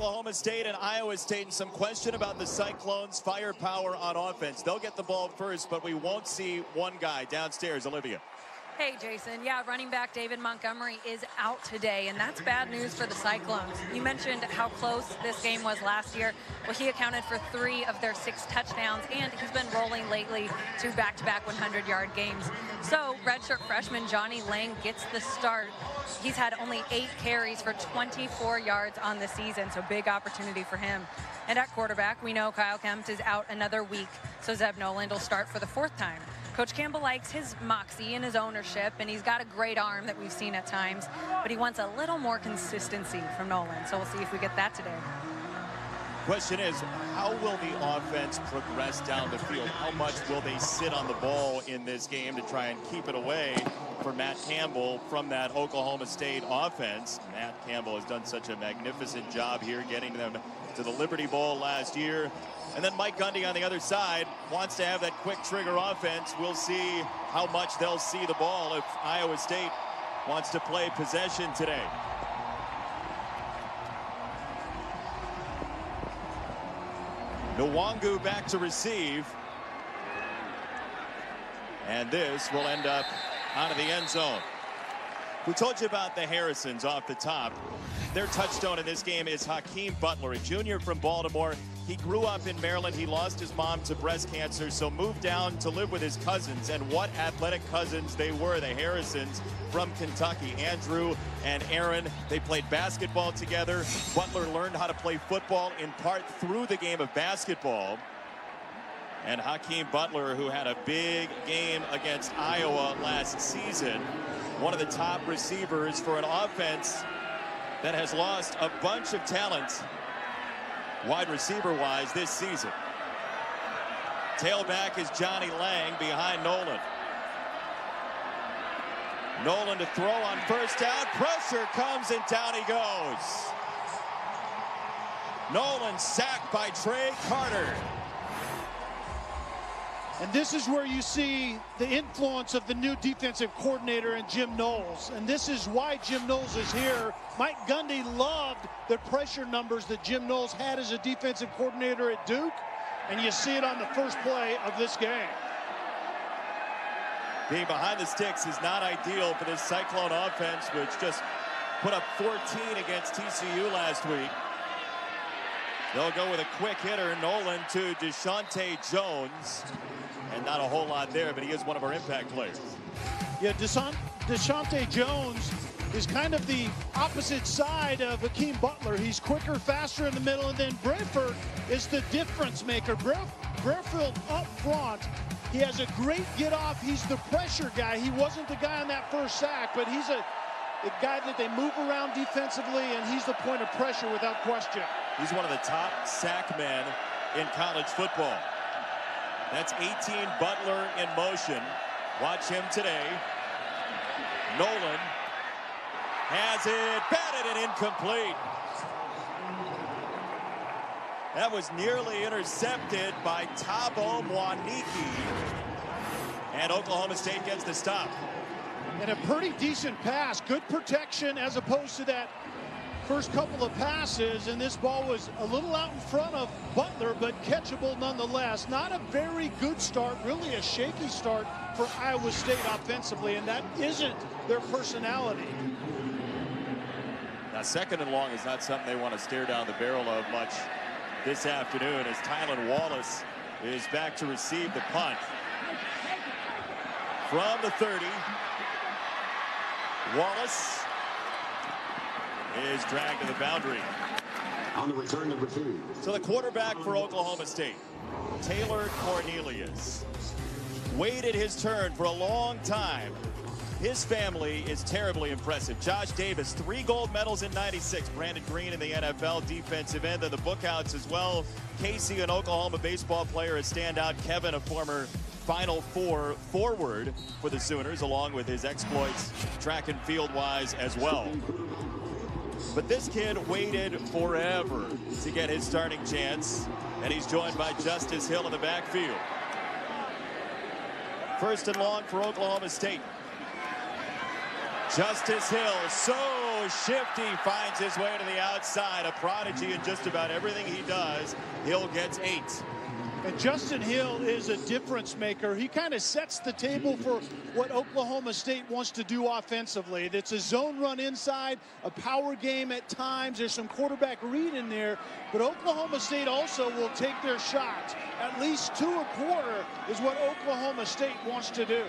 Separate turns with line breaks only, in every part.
Oklahoma State and Iowa State, and some question about the Cyclones' firepower on offense. They'll get the ball first, but we won't see one guy downstairs. Olivia.
Hey, Jason. Yeah, running back David Montgomery is out today, and that's bad news for the Cyclones. You mentioned how close this game was last year. Well, he accounted for 3 of their 6 touchdowns, and he's been rolling lately to back-to-back 100-yard games. So redshirt freshman Johnny Lang gets the start. He's had only 8 carries for 24 yards on the season, so big opportunity for him. And at quarterback, we know Kyle Kempt is out another week, so Zeb Noland will start for the 4th time. Coach Campbell likes his moxie and his ownership, and he's got a great arm that we've seen at times, but he wants a little more consistency from Noland, so we'll see if we get that today.
Question is, how will the offense progress down the field? How much will they sit on the ball in this game to try and keep it away for Matt Campbell from that Oklahoma State offense? Matt Campbell has done such a magnificent job here getting them to the Liberty Bowl last year. And then Mike Gundy on the other side wants to have that quick trigger offense. We'll see how much they'll see the ball if Iowa State wants to play possession today. Nwangu back to receive. And this will end up out of the end zone. We told you about the Harrisons off the top. Their touchstone in this game is Hakeem Butler, a junior from Baltimore. He grew up in Maryland. He lost his mom to breast cancer, so moved down to live with his cousins. And what athletic cousins they were, the Harrisons from Kentucky. Andrew and Aaron, they played basketball together. Butler learned how to play football in part through the game of basketball. And Hakeem Butler, who had a big game against Iowa last season, one of the top receivers for an offense that has lost a bunch of talent wide receiver-wise this season. Tailback is Johnny Lang behind Noland. Noland to throw on first down. Pressure comes and down he goes. Noland sacked by Trey Carter.
And this is where you see the influence of the new defensive coordinator and Jim Knowles. And this is why Jim Knowles is here. Mike Gundy loved the pressure numbers that Jim Knowles had as a defensive coordinator at Duke. And you see it on the first play of this game.
Being behind the sticks is not ideal for this Cyclone offense, which just put up 14 against TCU last week. They'll go with a quick hitter, Noland to Deshaunte Jones. And not a whole lot there, but he is one of our impact players.
Yeah, Deshaunte Jones is kind of the opposite side of Hakeem Butler. He's quicker, faster in the middle, and then Brentford is the difference maker. Brentford up front, he has a great get off. He's the pressure guy. He wasn't the guy on that first sack, but he's a guy that they move around defensively, and he's the point of pressure without question.
He's one of the top sack men in college football. That's 18 Butler in motion. Watch him today. Noland has it, batted and incomplete. That was nearly intercepted by Tabo Mwaniki. And Oklahoma State gets the stop.
And a pretty decent pass. Good protection as opposed to that first couple of passes, and this ball was a little out in front of Butler, but catchable nonetheless. Not a very good start, really a shaky start for Iowa State offensively, and that isn't their personality.
Now, 2nd and long is not something they want to stare down the barrel of much this afternoon, as Tylan Wallace is back to receive the punt. From the 30, Wallace is dragged to the boundary.
On the return, number 2.
So the quarterback for Oklahoma State, Taylor Cornelius, waited his turn for a long time. His family is terribly impressive. Josh Davis, 3 gold medals in '96. Brandon Green in the NFL, defensive end of the Bookouts as well. Casey, an Oklahoma baseball player, a standout. Kevin, a former Final Four forward for the Sooners, along with his exploits track and field wise as well. But this kid waited forever to get his starting chance, and he's joined by Justice Hill in the backfield. 1st and long for Oklahoma State. Justice Hill, so goes Shifty, finds his way to the outside. A prodigy in just about everything he does. Hill gets 8.
And Justin Hill is a difference maker. He kind of sets the table for what Oklahoma State wants to do offensively. It's a zone run inside, a power game at times. There's some quarterback read in there, but Oklahoma State also will take their shots. At least 2 a quarter is what Oklahoma State wants to do.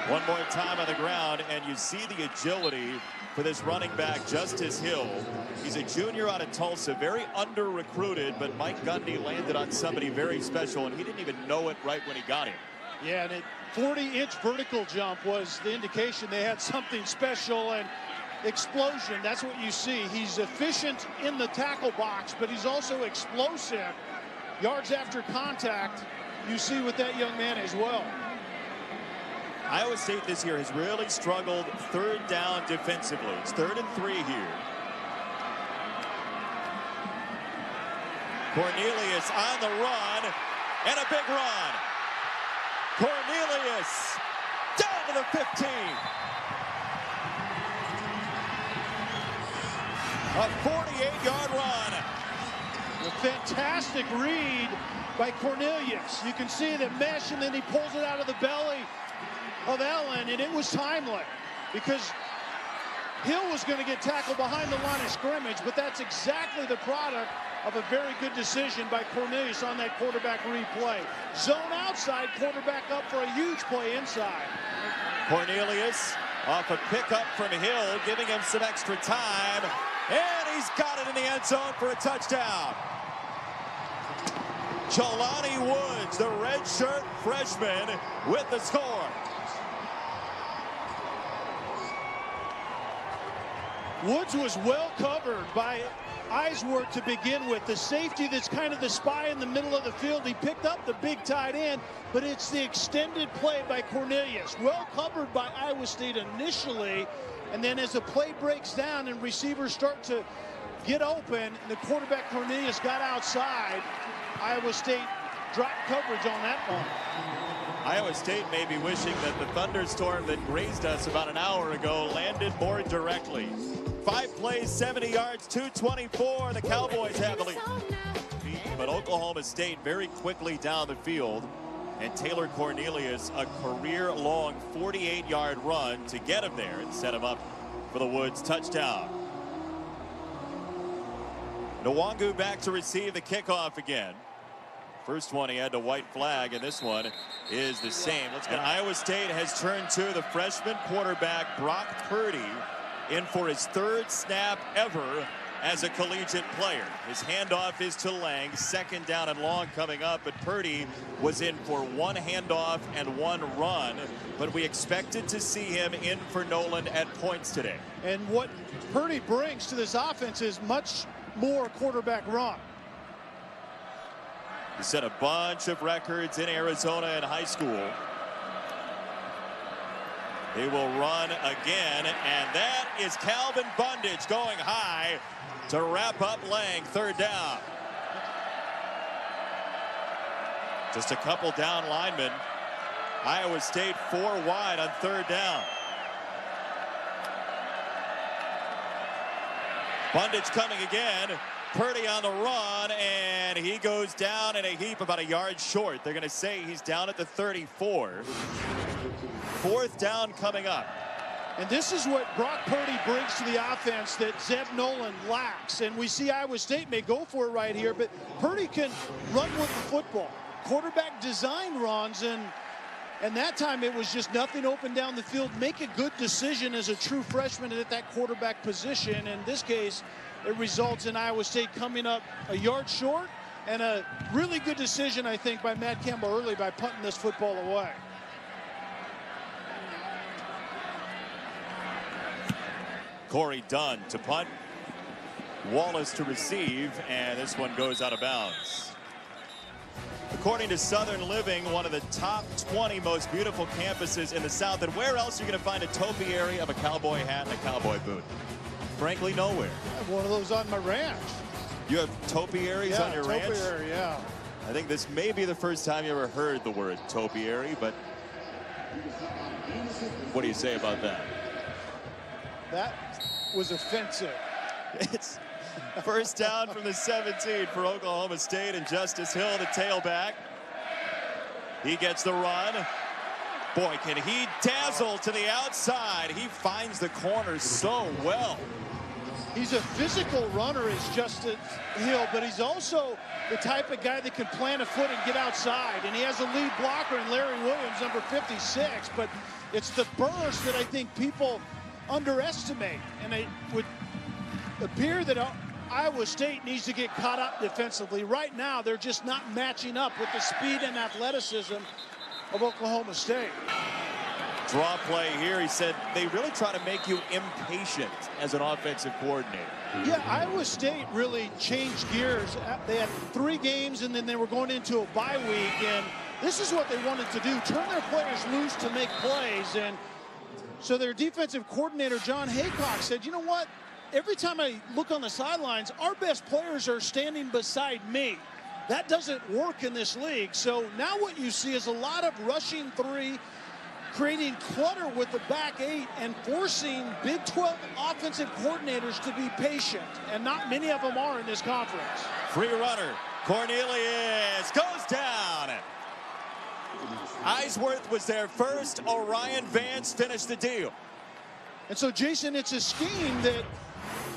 One more time on the ground, and you see the agility for this running back, Justice Hill. He's a junior out of Tulsa, very under-recruited, but Mike Gundy landed on somebody very special, and he didn't even know it right when he got him.
Yeah, and a 40-inch vertical jump was the indication they had something special, and explosion, that's what you see. He's efficient in the tackle box, but he's also explosive. Yards after contact, you see with that young man as well.
Iowa State this year has really struggled third down defensively. It's 3rd and 3 here. Cornelius on the run, and a big run. Cornelius down to the 15. A 48-yard run.
A fantastic read by Cornelius. You can see the mesh, and then he pulls it out of the belly of Ellen, and it was timely because Hill was going to get tackled behind the line of scrimmage, but that's exactly the product of a very good decision by Cornelius on that quarterback replay. Zone outside, quarterback up for a huge play inside.
Cornelius off a pickup from Hill, giving him some extra time, and he's got it in the end zone for a touchdown. Jelani Woods, the redshirt freshman, with the score.
Woods was well covered by Eisworth to begin with. The safety that's kind of the spy in the middle of the field. He picked up the big tight end, but it's the extended play by Cornelius. Well covered by Iowa State initially, and then as the play breaks down and receivers start to get open, the quarterback Cornelius got outside. Iowa State dropped coverage on that one.
Iowa State may be wishing that the thunderstorm that grazed us about an hour ago landed more directly. 5 plays, 70 yards, 224. The Cowboys have the lead. But Oklahoma State very quickly down the field. And Taylor Cornelius, a career-long 48-yard run to get him there and set him up for the Woods touchdown. Nwangu back to receive the kickoff again. First one he had to white flag, and this one is the same. Let's go. Iowa State has turned to the freshman quarterback Brock Purdy in for his 3rd snap ever as a collegiate player. His handoff is to Lang, 2nd down and long coming up, but Purdy was in for 1 handoff and 1 run, but we expected to see him in for Noland at points today.
And what Purdy brings to this offense is much more quarterback run.
He set a bunch of records in Arizona in high school. He will run again, and that is Calvin Bundage going high to wrap up Lang, 3rd down. Just a couple down linemen. Iowa State 4 wide on 3rd down. Bundage coming again. Purdy on the run, and he goes down in a heap about a yard short. They're going to say he's down at the 34. 4th down coming up.
And this is what Brock Purdy brings to the offense that Zeb Noland lacks. And we see Iowa State may go for it right here, but Purdy can run with the football. Quarterback design runs, and that time it was just nothing open down the field. Make a good decision as a true freshman at that quarterback position. In this case, it results in Iowa State coming up a yard short, and a really good decision, I think, by Matt Campbell early by punting this football away.
Corey Dunn to punt. Wallace to receive, and this one goes out of bounds. According to Southern Living, one of the top 20 most beautiful campuses in the South. And where else are you going to find a topiary of a cowboy hat and a cowboy boot? Frankly, nowhere.
I have one of those on my ranch.
You have topiaries on your ranch?
Topiary, yeah.
I think this may be the first time you ever heard the word topiary, but What do you say about that?
That was offensive.
It's first down from the 17 for Oklahoma State, and Justice Hill, the tailback. He gets the run. Boy, can he dazzle to the outside. He finds the corners so well.
He's a physical runner, is Justice Hill, but he's also the type of guy that can plant a foot and get outside. And he has a lead blocker in Larry Williams, number 56. But it's the burst that I think people underestimate. And it would appear that Iowa State needs to get caught up defensively. Right now, they're just not matching up with the speed and athleticism of Oklahoma State.
Draw play here. He said they really try to make you impatient as an offensive coordinator.
Yeah, Iowa State really changed gears. They had 3 games, and then they were going into a bye week, and this is what they wanted to do, turn their players loose to make plays. And so their defensive coordinator, John Haycock, said, you know what? Every time I look on the sidelines, our best players are standing beside me. That doesn't work in this league. So now what you see is a lot of rushing 3, creating clutter with the back 8 and forcing Big 12 offensive coordinators to be patient, and not many of them are in this conference.
Free runner, Cornelius goes down. Eisworth was there first. Orion Vance finished the deal.
And so, Jason, it's a scheme that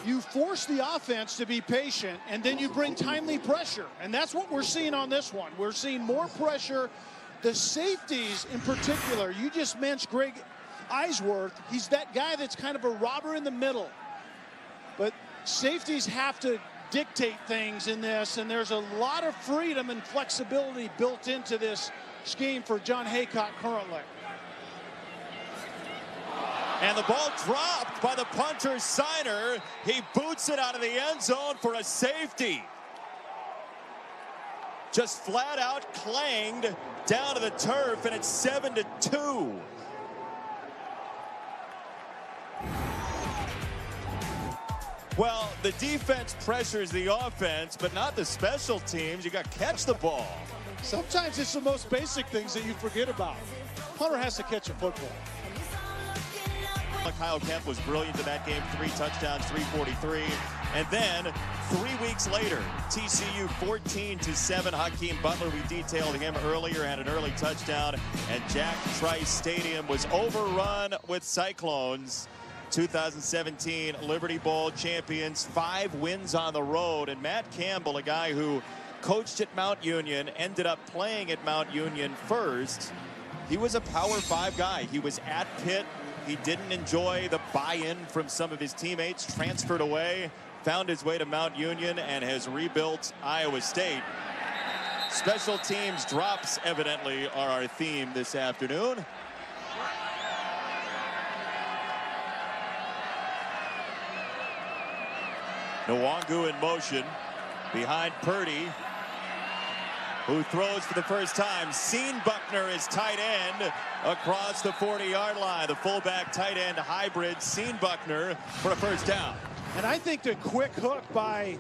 you force the offense to be patient, and then you bring timely pressure. And that's what we're seeing on this one. We're seeing more pressure. The safeties in particular, you just mentioned Greg Eisworth. He's that guy that's kind of a robber in the middle. But safeties have to dictate things in this, and there's a lot of freedom and flexibility built into this scheme for John Haycock currently.
And the ball dropped by the punter, Signer. He boots it out of the end zone for a safety. Just flat out clanged down to the turf, and it's 7-2. Well, the defense pressures the offense, but not the special teams. You got to catch the ball.
Sometimes it's the most basic things that you forget about. Punter has to catch a football.
Kyle Kemp was brilliant in that game. 3 touchdowns, 343. And then 3 weeks later, TCU 14-7. Hakeem Butler, we detailed him earlier, had an early touchdown. And Jack Trice Stadium was overrun with Cyclones. 2017 Liberty Bowl champions, 5 wins on the road. And Matt Campbell, a guy who coached at Mount Union, ended up playing at Mount Union first. He was a Power 5 guy. He was at Pitt. He didn't enjoy the buy-in from some of his teammates, transferred away, found his way to Mount Union, and has rebuilt Iowa State. Special teams drops, evidently, are our theme this afternoon. Nwangu in motion behind Purdy, who throws for the first time. Buckner is tight end across the 40-yard line. The fullback tight end hybrid, Buckner for a first down.
And I think the quick hook by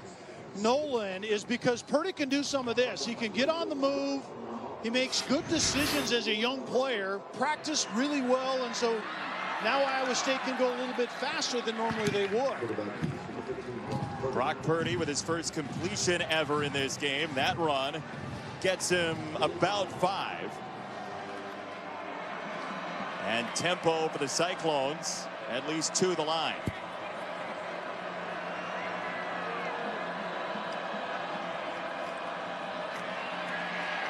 Nolan is because Purdy can do some of this. He can get on the move. He makes good decisions as a young player, practiced really well, and so now Iowa State can go a little bit faster than normally they would.
Brock Purdy with his first completion ever in this game. That run gets him about 5. And tempo for the Cyclones, at least 2 the line.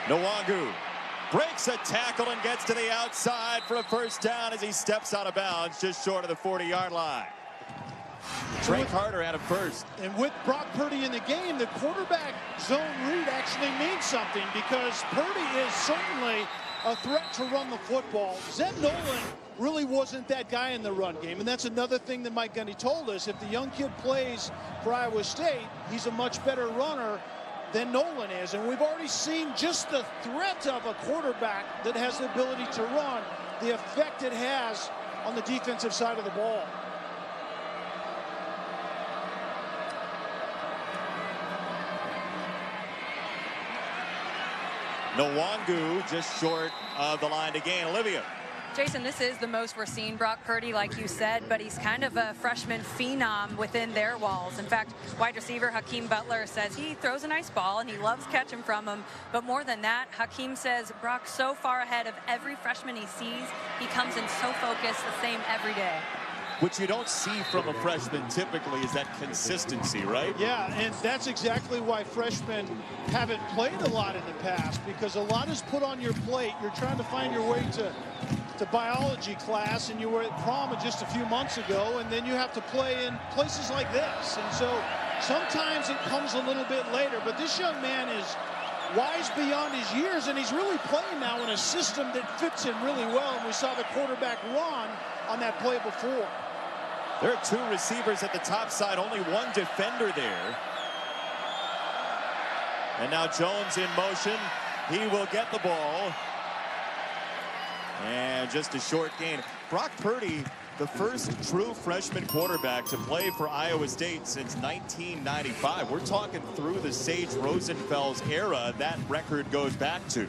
Nwangu breaks a tackle and gets to the outside for a first down as he steps out of bounds just short of the 40-yard line. Trey Carter had him first.
And with Brock Purdy in the game, the quarterback zone read actually means something, because Purdy is certainly a threat to run the football. Zed Nolan really wasn't that guy in the run game, and that's another thing that Mike Gundy told us. If the young kid plays for Iowa State, he's a much better runner than Nolan is. And we've already seen just the threat of a quarterback that has the ability to run, the effect it has on the defensive side of the ball.
Nwangu just short of the line to gain. Olivia.
Jason, this is the most we're seeing Brock Purdy, like you said, but he's kind of a freshman phenom within their walls. In fact, wide receiver Hakeem Butler says he throws a nice ball and he loves catching from him. But more than that, Hakeem says Brock's so far ahead of every freshman he sees. He comes in so focused, the same every day.
Which you don't see from a freshman typically is that consistency, right?
Yeah, and that's exactly why freshmen haven't played a lot in the past, because a lot is put on your plate. You're trying to find your way to biology class, and you were at prom just a few months ago, and then you have to play in places like this. And so sometimes it comes a little bit later, but this young man is wise beyond his years, and he's really playing now in a system that fits him really well. And we saw the quarterback run on that play before.
There are 2 receivers at the top side, only 1 defender there. And now Jones in motion. He will get the ball. And just a short gain. Brock Purdy, the first true freshman quarterback to play for Iowa State since 1995. We're talking through the Sage Rosenfels era that record goes back to.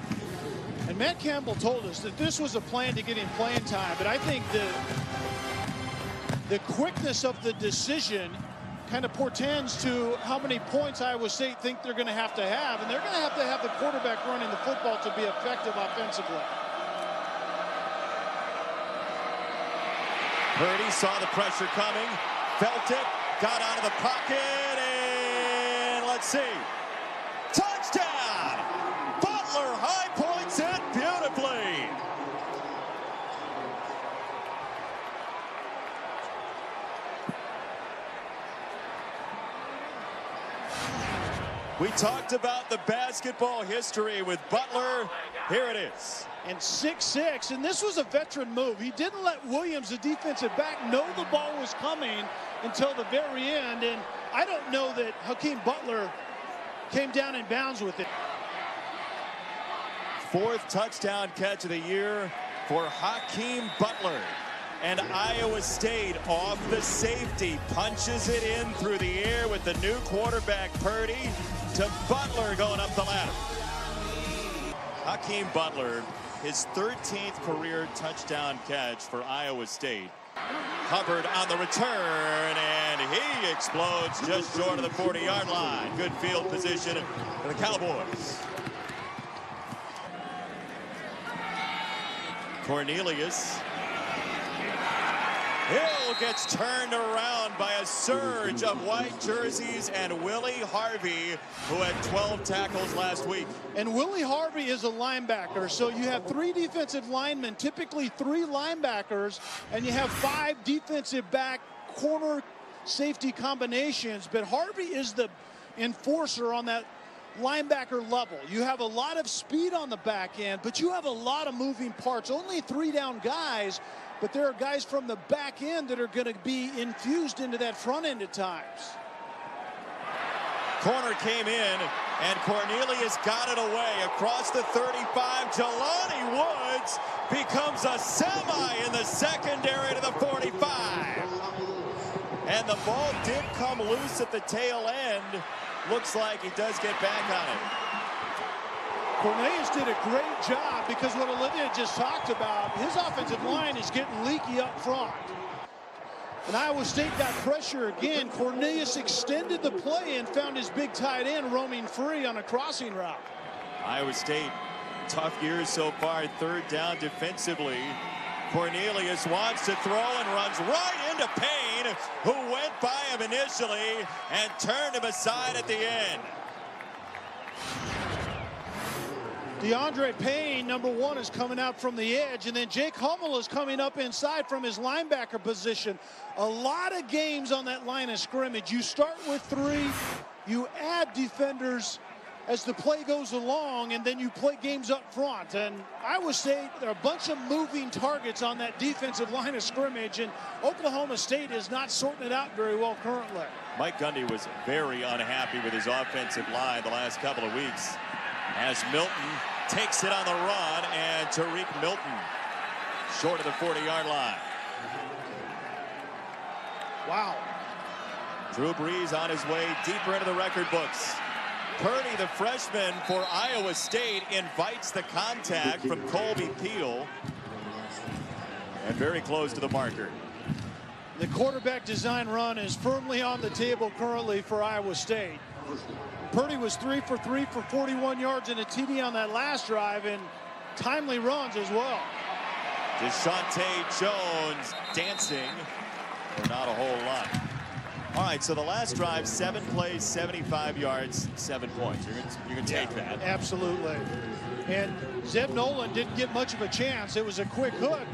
And Matt Campbell told us that this was a plan to get him playing time, but I think the quickness of the decision kind of portends to how many points Iowa State think they're going to have, and they're going to have the quarterback running the football to be effective offensively.
Purdy saw the pressure coming, felt it, got out of the pocket, and let's see. Touchdown! Butler high points it beautifully. We talked about the basketball history with Butler. Here it is.
And 6'6", and this was a veteran move. He didn't let Williams, the defensive back, know the ball was coming until the very end. And I don't know that Hakeem Butler came down in bounds with it.
4th touchdown catch of the year for Hakeem Butler. And Iowa State off the safety punches it in through the air with the new quarterback Purdy to Butler going up the ladder. Hakeem Butler, his 13th career touchdown catch for Iowa State. Hubbard on the return, and he explodes just short of the 40-yard line. Good field position for the Cowboys. Cornelius. Hill gets turned around by a surge of white jerseys and Willie Harvey, who had 12 tackles last week.
And Willie Harvey is a linebacker, so you have 3 defensive linemen, typically 3 linebackers, and you have 5 defensive back corner safety combinations. But Harvey is the enforcer on that linebacker level. You have a lot of speed on the back end, but you have a lot of moving parts. Only 3 down guys, but there are guys from the back end that are going to be infused into that front end at times.
Corner came in, and Cornelius got it away across the 35. Jelani Woods becomes a semi in the secondary to the 45. And the ball did come loose at the tail end. Looks like he does get back on it.
Cornelius did a great job, because what Olivia just talked about, his offensive line is getting leaky up front. And Iowa State got pressure again. Cornelius extended the play and found his big tight end roaming free on a crossing route.
Iowa State, tough years so far. 3rd down defensively. Cornelius wants to throw and runs right into Payne, who went by him initially and turned him aside at the end.
DeAndre Payne, number 1, is coming out from the edge, and then Jake Hummel is coming up inside from his linebacker position. A lot of games on that line of scrimmage. You start with 3, you add defenders as the play goes along, and then you play games up front. And Iowa State, there are a bunch of moving targets on that defensive line of scrimmage, and Oklahoma State is not sorting it out very well currently.
Mike Gundy was very unhappy with his offensive line the last couple of weeks, as Milton takes it on the run, and Tariq Milton short of the 40-yard line.
Wow.
Drew Brees on his way deeper into the record books. Purdy, the freshman for Iowa State, invites the contact from Colby Peel. And very close to the marker.
The quarterback design run is firmly on the table currently for Iowa State. Purdy was 3 for 3 for 41 yards and a TD on that last drive, and timely runs as well.
DeShante Jones dancing for not a whole lot. All right, so the last drive, 7 plays, 75 yards, 7 points. You're gonna take that.
Absolutely. And Zeb Nolan didn't get much of a chance. It was a quick hook.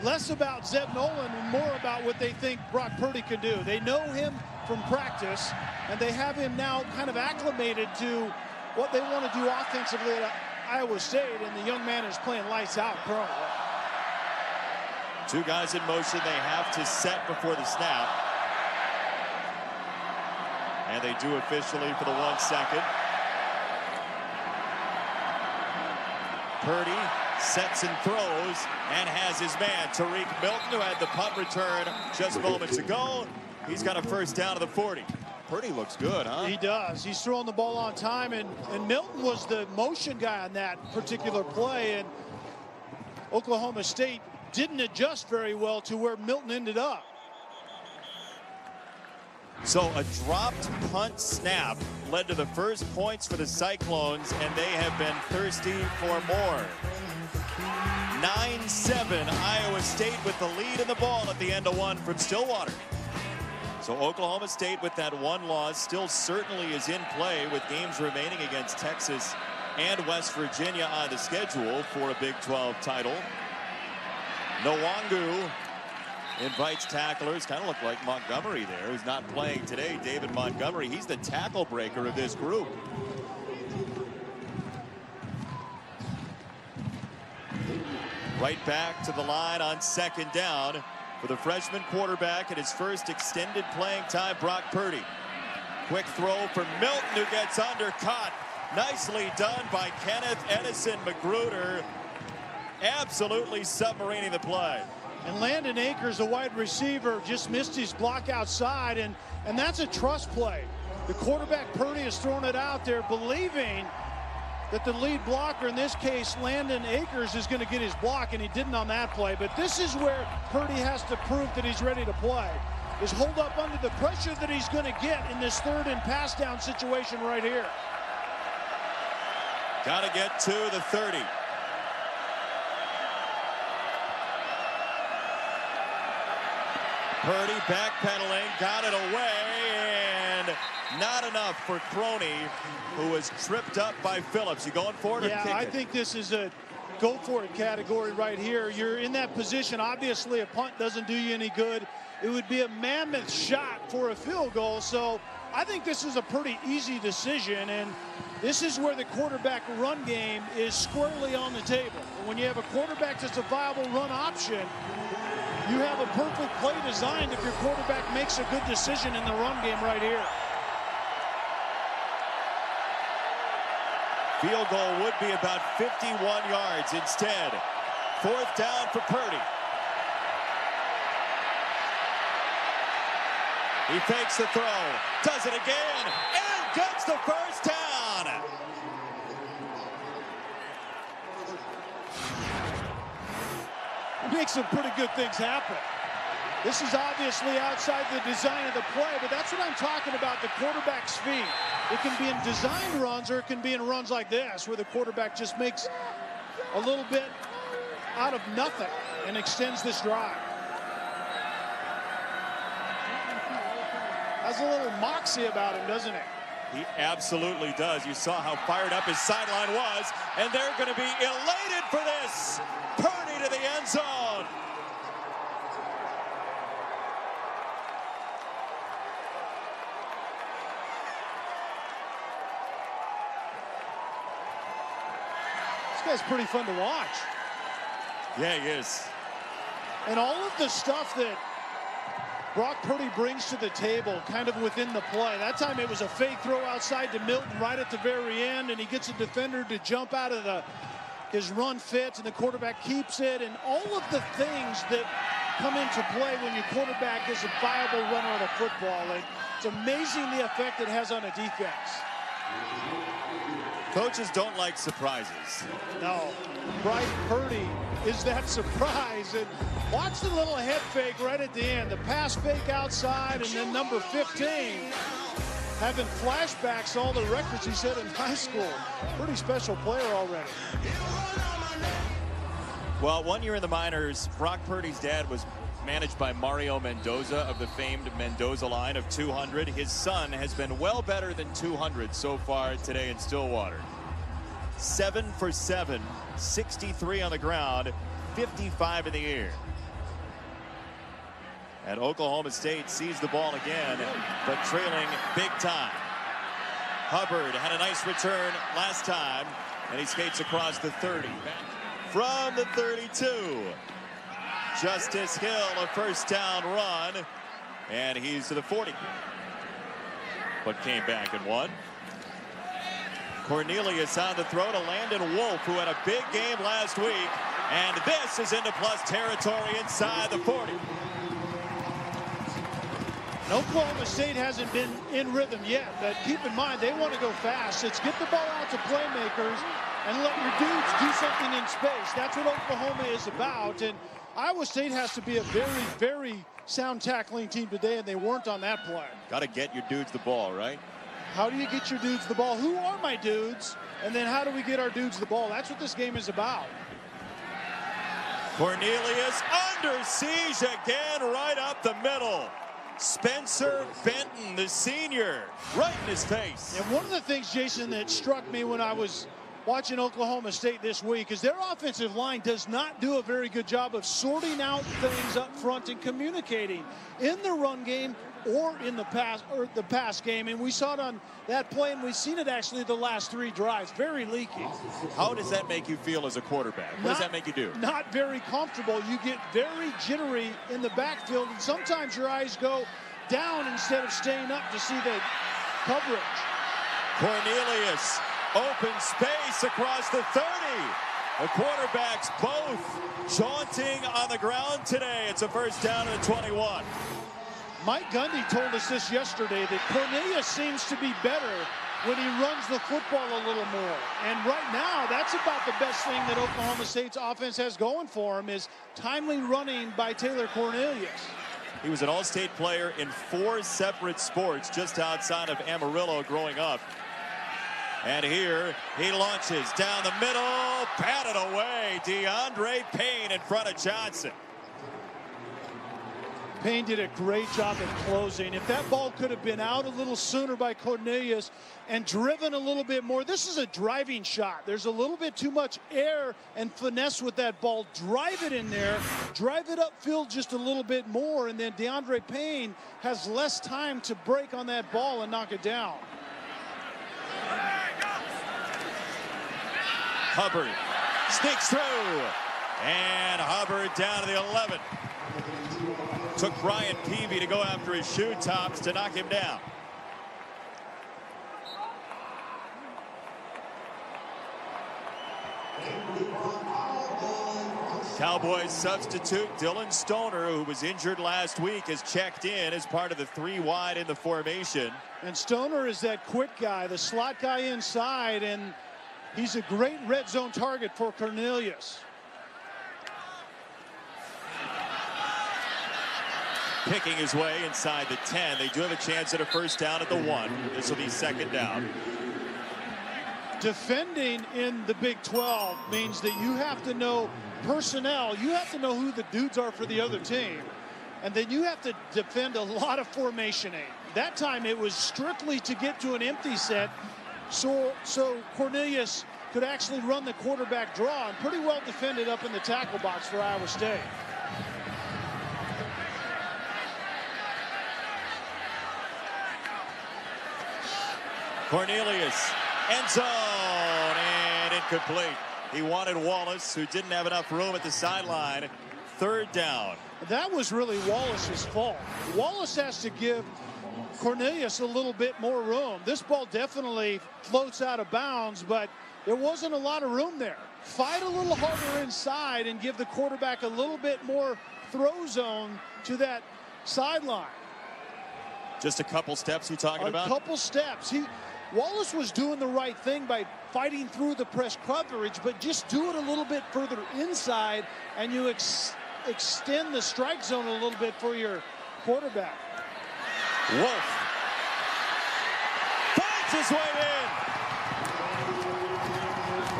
Less about Zeb Nolan and more about what they think Brock Purdy can do. They know him from practice, and they have him now kind of acclimated to what they want to do offensively at Iowa State, and the young man is playing lights out currently.
2 guys in motion. They have to set before the snap. And they do officially for the 1 second. Purdy sets and throws and has his man, Tariq Milton, who had the punt return just moments ago. He's got a first down to the 40. Purdy looks good, huh?
He does. He's throwing the ball on time, and Milton was the motion guy on that particular play, and Oklahoma State didn't adjust very well to where Milton ended up.
So a dropped punt snap led to the first points for the Cyclones, and they have been thirsty for more. 9-7, Iowa State with the lead in the ball at the end of 1 from Stillwater. So Oklahoma State with that 1 loss still certainly is in play with games remaining against Texas and West Virginia on the schedule for a Big 12 title. Nwangu invites tacklers. Kind of look like Montgomery there, who's not playing today. David Montgomery, he's the tackle breaker of this group. Right back to the line on 2nd down for the freshman quarterback at his first extended playing time, Brock Purdy. Quick throw for Milton, who gets undercut. Nicely done by Kenneth Edison Magruder. Absolutely submarining the play.
And Landon Akers, a wide receiver, just missed his block outside, and that's a trust play. The quarterback, Purdy, is throwing it out there, believing that the lead blocker, in this case, Landon Akers, is going to get his block, and he didn't on that play. But this is where Purdy has to prove that he's ready to play, is hold up under the pressure that he's going to get in this 3rd and pass down situation right here.
Got to get to the 30. Purdy backpedaling, got it away, and not enough for Crony, who was tripped up by Phillips. You going for it or kick it?
I think this is a go for it category right here. You're in that position. Obviously, a punt doesn't do you any good. It would be a mammoth shot for a field goal. So I think this is a pretty easy decision, and this is where the quarterback run game is squarely on the table. And when you have a quarterback that's a viable run option, you have a perfect play designed if your quarterback makes a good decision in the run game right here.
Field goal would be about 51 yards instead. 4th down for Purdy. He fakes the throw, does it again, and gets the first down.
Makes some pretty good things happen. This is obviously outside the design of the play, but that's what I'm talking about, the quarterback's feet. It can be in designed runs, or it can be in runs like this, where the quarterback just makes a little bit out of nothing and extends this drive. Has a little moxie about him, doesn't it?
He absolutely does. You saw how fired up his sideline was, and they're going to be elated for this. Purdy to the end zone.
This guy's pretty fun to watch.
Yeah, he is.
And all of the stuff that Brock Purdy brings to the table kind of within the play. That time it was a fake throw outside to Milton right at the very end, and he gets a defender to jump out of his run fits, and the quarterback keeps it, and all of the things that come into play when your quarterback is a viable runner of the football. And it's amazing the effect it has on a defense.
Coaches don't like surprises.
No, Bryce Purdy is that surprise. And watch the little head fake right at the end. The pass fake outside, and then number 15 having flashbacks, all the records he set in high school. Pretty special player already.
Well, 1 year in the minors, Brock Purdy's dad was managed by Mario Mendoza of the famed Mendoza line of 200. His son has been well better than 200 so far today in Stillwater. 7 for 7, 63 on the ground, 55 in the air. And Oklahoma State sees the ball again, but trailing big time. Hubbard had a nice return last time, and he skates across the 30. Back from the 32. Justice Hill, a first down run, and he's to the 40. But came back and won. Cornelius on the throw to Landon Wolf, who had a big game last week, and this is into plus territory inside the 40.
Oklahoma State hasn't been in rhythm yet, but keep in mind they want to go fast. It's get the ball out to playmakers and let your dudes do something in space. That's what Oklahoma is about, and Iowa State has to be a very, very sound tackling team today, and they weren't on that play.
Got to get your dudes the ball, right?
How do you get your dudes the ball? Who are my dudes? And then how do we get our dudes the ball? That's what this game is about.
Cornelius under siege again, right up the middle. Spencer Benton, the senior, right in his face.
And one of the things, Jason, that struck me when I was watching Oklahoma State this week is their offensive line does not do a very good job of sorting out things up front and communicating in the run game or in the pass game. And we saw it on that play, and we've seen it actually the last 3 drives. Very leaky.
How does that make you feel as a quarterback? What does that make you do? Not
very comfortable. You get very jittery in the backfield, and sometimes your eyes go down instead of staying up to see the coverage.
Cornelius, open space across the 30. The quarterbacks both jaunting on the ground today. It's a first down at the 21.
Mike Gundy told us this yesterday that Cornelius seems to be better when he runs the football a little more. And right now, that's about the best thing that Oklahoma State's offense has going for him is timely running by Taylor Cornelius.
He was an all-state player in 4 separate sports just outside of Amarillo growing up. And here he launches down the middle, batted away. DeAndre Payne in front of Johnson.
Payne did a great job at closing. If that ball could have been out a little sooner by Cornelius and driven a little bit more, this is a driving shot. There's a little bit too much air and finesse with that ball. Drive it in there, drive it upfield just a little bit more, and then DeAndre Payne has less time to break on that ball and knock it down.
Hubbard sneaks through, and Hubbard down to the 11. Took Brian Peavy to go after his shoe tops to knock him down. Cowboys substitute Dylan Stoner, who was injured last week, is checked in as part of the 3 wide in the formation.
And Stoner is that quick guy, the slot guy inside, and he's a great red zone target for Cornelius.
Picking his way inside the 10. They do have a chance at a first down at the 1. This will be second down.
Defending in the Big 12 means that you have to know personnel. You have to know who the dudes are for the other team. And then you have to defend a lot of formationing. That time it was strictly to get to an empty set so Cornelius could actually run the quarterback draw, and pretty well defended up in the tackle box for Iowa State.
Cornelius, end zone, and incomplete. He wanted Wallace, who didn't have enough room at the sideline. Third down.
That was really Wallace's fault. Wallace has to give Cornelius a little bit more room. This ball definitely floats out of bounds, but there wasn't a lot of room there. Fight a little harder inside and give the quarterback a little bit more throw zone to that sideline.
Just a couple steps you're talking about?
A couple steps. Wallace was doing the right thing by fighting through the press coverage, but just do it a little bit further inside, and you extend the strike zone a little bit for your quarterback.
Wolf finds his way in.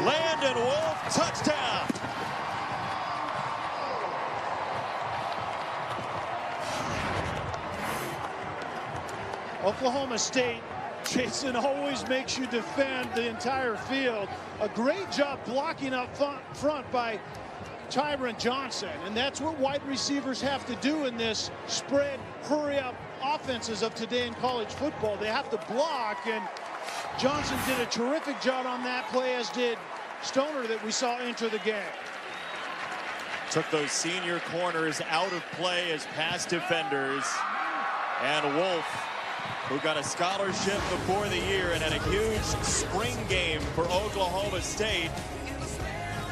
Landon Wolf, touchdown.
Oklahoma State, Jason, always makes you defend the entire field. A great job blocking up front by Tyron Johnson, and that's what wide receivers have to do in this spread, hurry-up offenses of today in college football. They have to block, and Johnson did a terrific job on that play, as did Stoner that we saw enter the game.
Took those senior corners out of play as pass defenders, and Wolf, who got a scholarship before the year and had a huge spring game for Oklahoma State,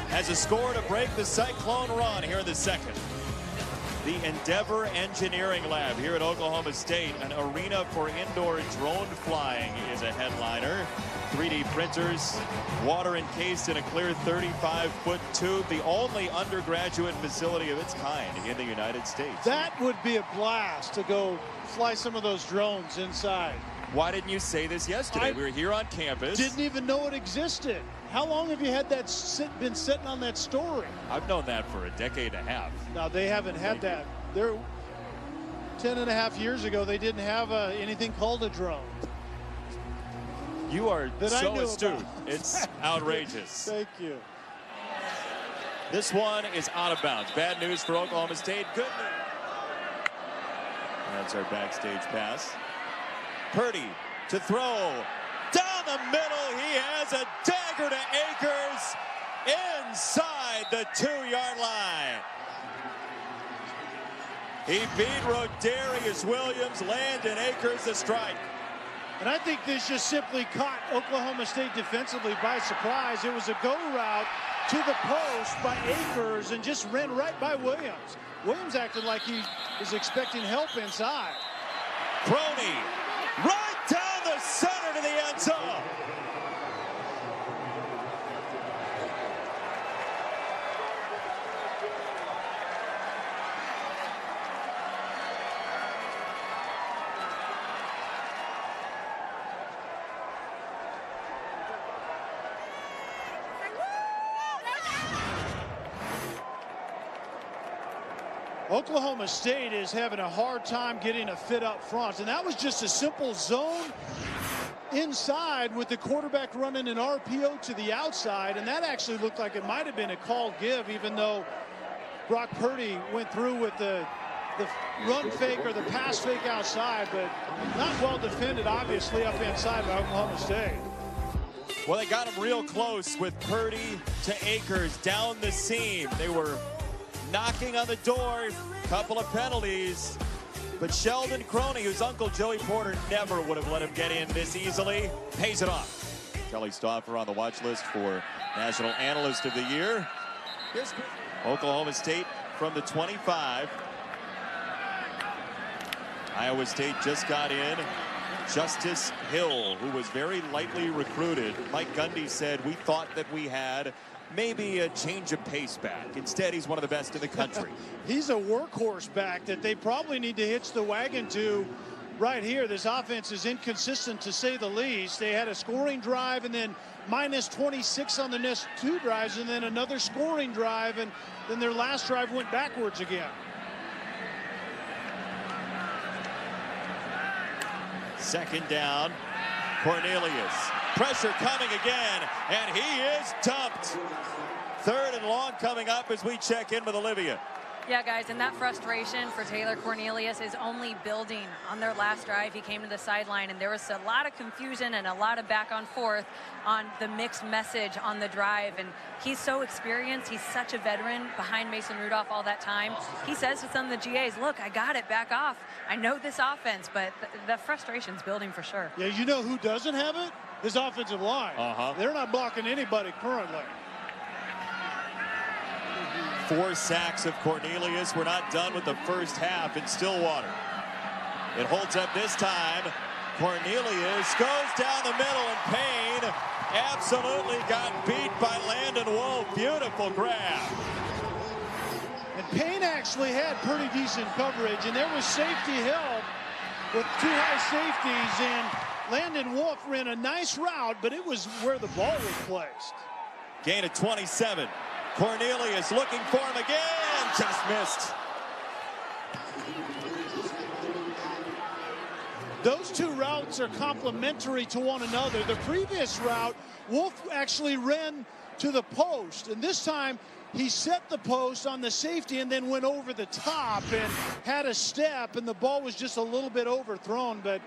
has a score to break the Cyclone run here in the second. The Endeavor Engineering Lab here at Oklahoma State, an arena for indoor drone flying, is a headliner. 3D printers, water encased in a clear 35-foot tube, the only undergraduate facility of its kind in the United States.
That would be a blast to go fly some of those drones inside.
Why didn't you say this yesterday? We were here on campus.
Didn't even know it existed. How long have you had that been sitting on that story?
I've known that for a decade and a half.
No, they haven't had that. They're 10.5 years ago, they didn't have anything called a drone.
You are so astute.
About.
It's outrageous.
Thank you.
This one is out of bounds. Bad news for Oklahoma State. Good news. That's our backstage pass. Purdy to throw. Down the middle. He has a dagger to Akers inside the 2-yard line. He beat Rodarius Williams. Landon Akers the strike.
And I think this just simply caught Oklahoma State defensively by surprise. It was a go route to the post by Akers and just ran right by Williams. Williams acted like he was expecting help inside.
Crony right down the center to the end zone.
Oklahoma State is having a hard time getting a fit up front, and that was just a simple zone inside with the quarterback running an RPO to the outside, and that actually looked like it might have been a call give, even though Brock Purdy went through with the run fake or the pass fake outside, but not well defended, obviously, up inside by Oklahoma State.
Well, they got him real close with Purdy to Akers down the seam. They were knocking on the door, couple of penalties, but Sheldon Crony, whose uncle Joey Porter never would have let him get in this easily, pays it off. Kelly Stauffer on the watch list for National Analyst of the Year. Here's Oklahoma State from the 25. Iowa State just got in. Justice Hill, who was very lightly recruited. Mike Gundy said, we thought that we had maybe a change of pace back. Instead, he's one of the best in the country.
He's a workhorse back that they probably need to hitch the wagon to right here. This offense is inconsistent, to say the least. They had a scoring drive and then minus 26 on the next 2 drives, and then another scoring drive, and then their last drive went backwards again.
Second down, Cornelius. Pressure coming again, and he is dumped. 3rd and long coming up as we check in with Olivia.
Yeah, guys, and that frustration for Taylor Cornelius is only building. On their last drive, he came to the sideline, and there was a lot of confusion and a lot of back and forth on the mixed message on the drive. And he's so experienced. He's such a veteran behind Mason Rudolph all that time. He says to some of the GAs, look, I got it, back off. I know this offense, but the frustration's building for sure.
Yeah, you know who doesn't have it? His offensive line. They're not blocking anybody currently.
4 sacks of Cornelius. We're not done with the first half in Stillwater. It holds up this time. Cornelius goes down the middle, and Payne absolutely got beat by Landon Wolf. Beautiful grab.
And Payne actually had pretty decent coverage, and there was safety help with two high safeties, and Landon Wolf ran a nice route, but it was where the ball was placed.
Gain of 27. Cornelius looking for him again, just missed.
Those two routes are complementary to one another. The previous route, Wolf actually ran to the post, and this time he set the post on the safety and then went over the top and had a step, and the ball was just a little bit overthrown. But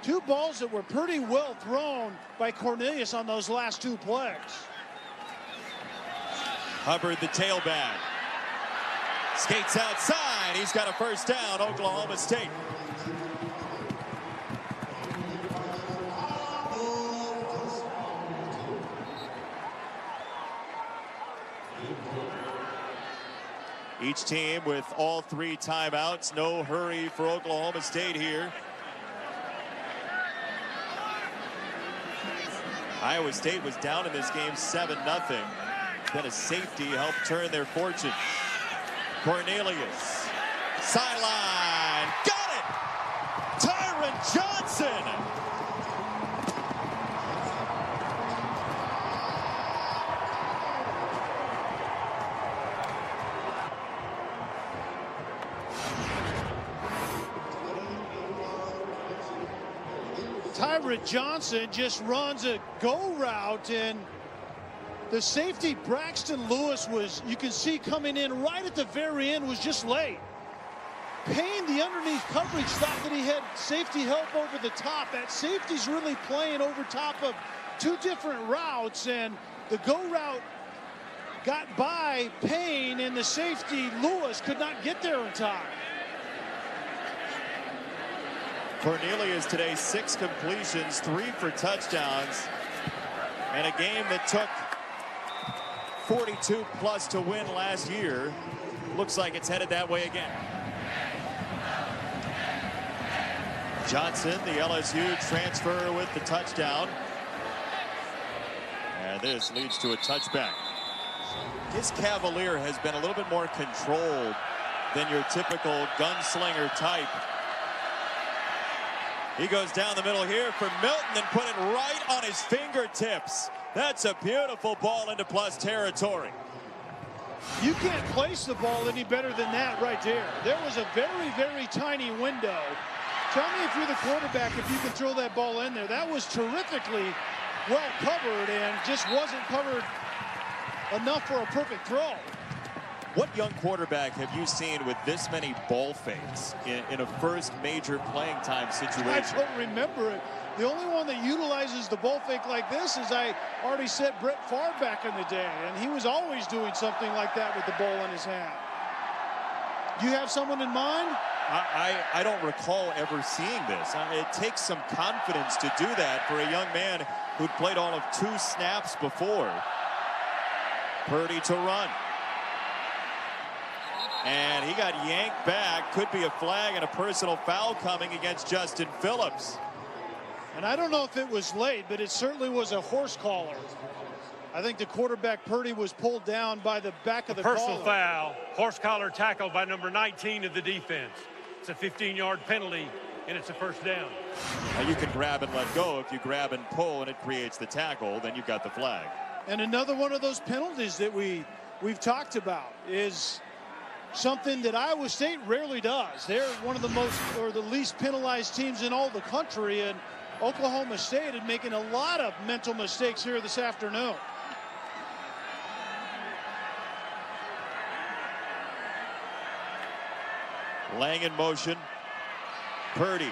two balls that were pretty well thrown by Cornelius on those last two plays.
Hubbard, the tailback, skates outside. He's got a first down, Oklahoma State. Each team with all three timeouts. No hurry for Oklahoma State here. Iowa State was down in this game 7-0. Then a safety helped turn their fortune. Cornelius, sideline, got it! Tyron Johnson!
Tyron Johnson just runs a go route, and the safety Braxton Lewis was, you can see coming in right at the very end, was just late. Payne, the underneath coverage, thought that he had safety help over the top. That safety's really playing over top of two different routes, and the go route got by Payne, and the safety Lewis could not get there in time.
Cornelius today, 6 completions, 3 for touchdowns, and a game that took 42 plus to win last year. Looks like it's headed that way again. Johnson, the LSU transfer, with the touchdown. And this leads to a touchback. His Cavalier has been a little bit more controlled than your typical gunslinger type. He goes down the middle here for Milton and put it right on his fingertips. That's a beautiful ball into plus territory.
You can't place the ball any better than that right there. There was a very, very tiny window. Tell me if you're the quarterback, if you can throw that ball in there. That was terrifically well covered and just wasn't covered enough for a perfect throw.
What young quarterback have you seen with this many ball fakes in a first major playing time situation?
I don't remember it. The only one that utilizes the ball fake like this is, I already said, Brett Favre back in the day, and he was always doing something like that with the ball in his hand. Do you have someone in mind?
I don't recall ever seeing this. It takes some confidence to do that for a young man who'd played all of 2 snaps before. Purdy to run. And he got yanked back. Could be a flag and a personal foul coming against Justin Phillips.
And I don't know if it was late, but it certainly was a horse collar. I think the quarterback Purdy was pulled down by the back of the
personal
collar.
Foul, horse collar tackle by number 19 of the defense. It's a 15-yard penalty, and it's a first down.
Now you can grab and let go. If you grab and pull and it creates the tackle, then you've got the flag.
And another one of those penalties that we've talked about is something that Iowa State rarely does. They're one of the most, or the least penalized teams in all the country, and Oklahoma State is making a lot of mental mistakes here this afternoon.
Lang in motion. Purdy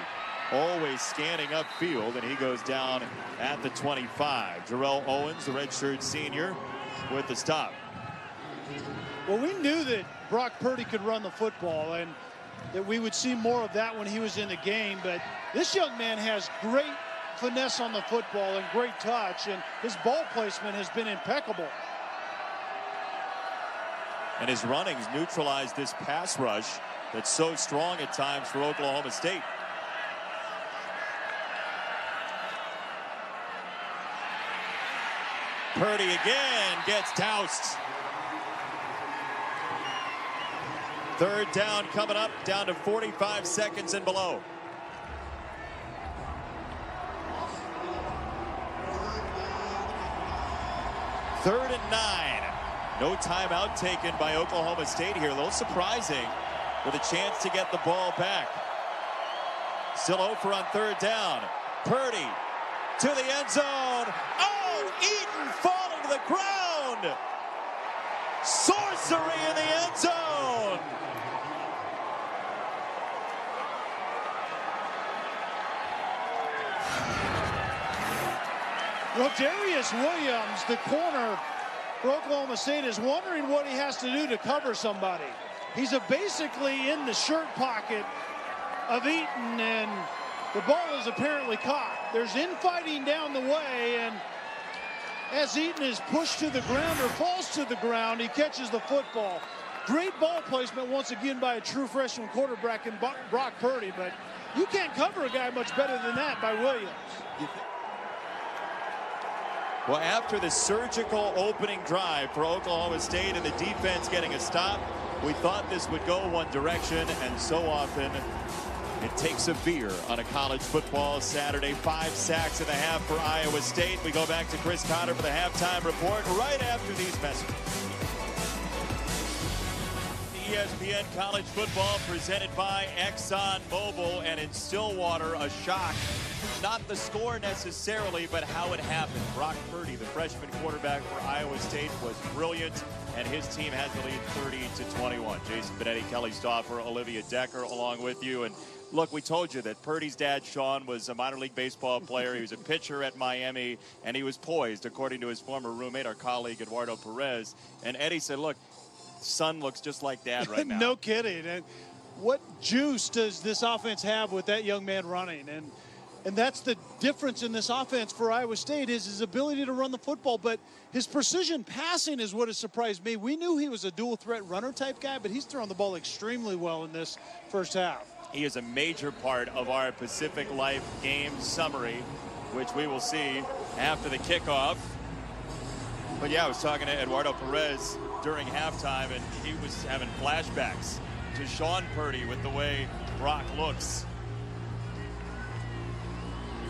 always scanning upfield, and he goes down at the 25. Jarrell Owens, the redshirt senior, with the stop.
Well, we knew that Brock Purdy could run the football and that we would see more of that when he was in the game, but this young man has great finesse on the football and great touch, and his ball placement has been impeccable.
And his runnings neutralized this pass rush that's so strong at times for Oklahoma State. Purdy again gets doused. Third down coming up, down to 45 seconds and below. Third and 9. No timeout taken by Oklahoma State here. A little surprising with a chance to get the ball back. Still over on third down. Purdy to the end zone. Oh, Eaton falling to the ground. Sorcery in the end zone.
Rodarius Williams, the corner for Oklahoma State, is wondering what he has to do to cover somebody. He's basically in the shirt pocket of Eaton, and the ball is apparently caught. There's infighting down the way, and as Eaton is pushed to the ground or falls to the ground, he catches the football. Great ball placement once again by a true freshman quarterback in Brock Purdy, but you can't cover a guy much better than that by Williams.
Well, after the surgical opening drive for Oklahoma State and the defense getting a stop, we thought this would go one direction, and so often it takes a veer on a college football Saturday. 5 sacks and a half for Iowa State. We go back to Chris Cotter for the halftime report right after these messages. ESPN College Football presented by ExxonMobil, and in Stillwater, a shock. Not the score necessarily, but how it happened. Brock Purdy, the freshman quarterback for Iowa State, was brilliant, and his team has the lead 30-21. Jason Benetti, Kelly Stauffer, Olivia Decker along with you. And look, we told you that Purdy's dad, Sean, was a minor league baseball player. He was a pitcher at Miami, and he was poised, according to his former roommate, our colleague, Eduardo Perez. And Eddie said, look, son looks just like dad right now.
No kidding. And what juice does this offense have with that young man running? And that's the difference in this offense for Iowa State, is his ability to run the football, but his precision passing is what has surprised me. We knew he was a dual threat runner type guy, but he's throwing the ball extremely well in this first half.
He is a major part of our Pacific Life game summary, which we will see after the kickoff. But yeah, I was talking to Eduardo Perez during halftime, and he was having flashbacks to Sean Purdy with the way Brock looks.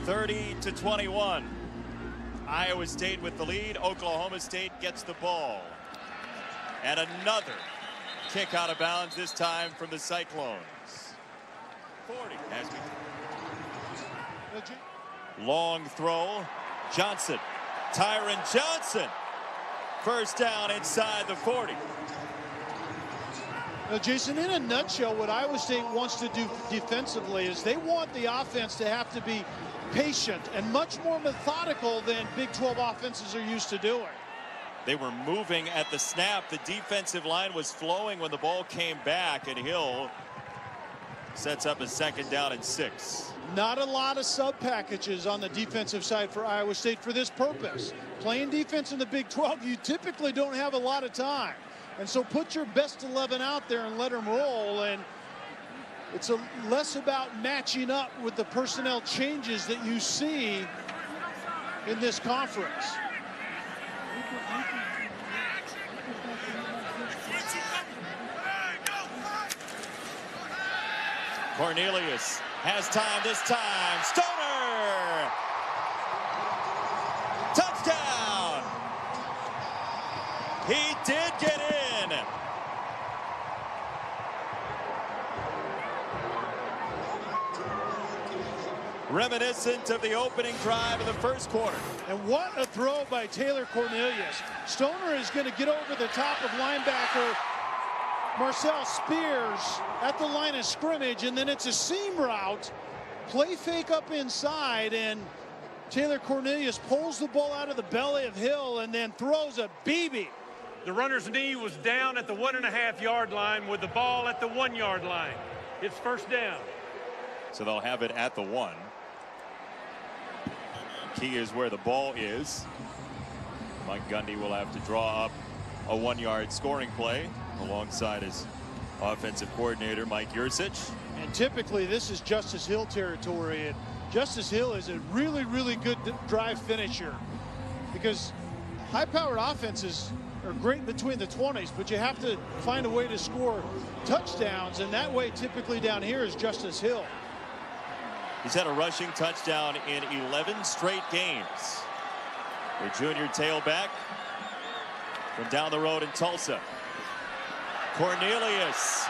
30-21. Iowa State with the lead. Oklahoma State gets the ball. And another kick out of bounds, this time from the Cyclones. 40. Long throw. Johnson. Tyron Johnson. First down inside the 40.
Now, Jason, in a nutshell, what Iowa State wants to do defensively is they want the offense to have to be patient and much more methodical than Big 12 offenses are used to doing.
They were moving at the snap. The defensive line was flowing when the ball came back, and Hill sets up a 2nd down and 6.
Not a lot of sub packages on the defensive side for Iowa State for this purpose. Playing defense in the Big 12, you typically don't have a lot of time. And so put your best 11 out there and let them roll. And it's less about matching up with the personnel changes that you see in this conference.
Cornelius has time this time. Stoner! Touchdown! He did get in. Reminiscent of the opening drive of the first quarter.
And what a throw by Taylor Cornelius. Stoner is going to get over the top of linebacker Marcel Spears at the line of scrimmage, and then it's a seam route. Play fake up inside, and Taylor Cornelius pulls the ball out of the belly of Hill and then throws a BB.
The runner's knee was down at the 1.5-yard line with the ball at the 1-yard line. It's first down.
So they'll have it at the 1. Key is where the ball is. Mike Gundy will have to draw up a 1-yard scoring play alongside his offensive coordinator, Mike Yursich.
And typically this is Justice Hill territory, and Justice Hill is a really, really good drive finisher because high-powered offenses are great between the 20s, but you have to find a way to score touchdowns, and that way typically down here is Justice Hill.
He's had a rushing touchdown in 11 straight games. The junior tailback from down the road in Tulsa. Cornelius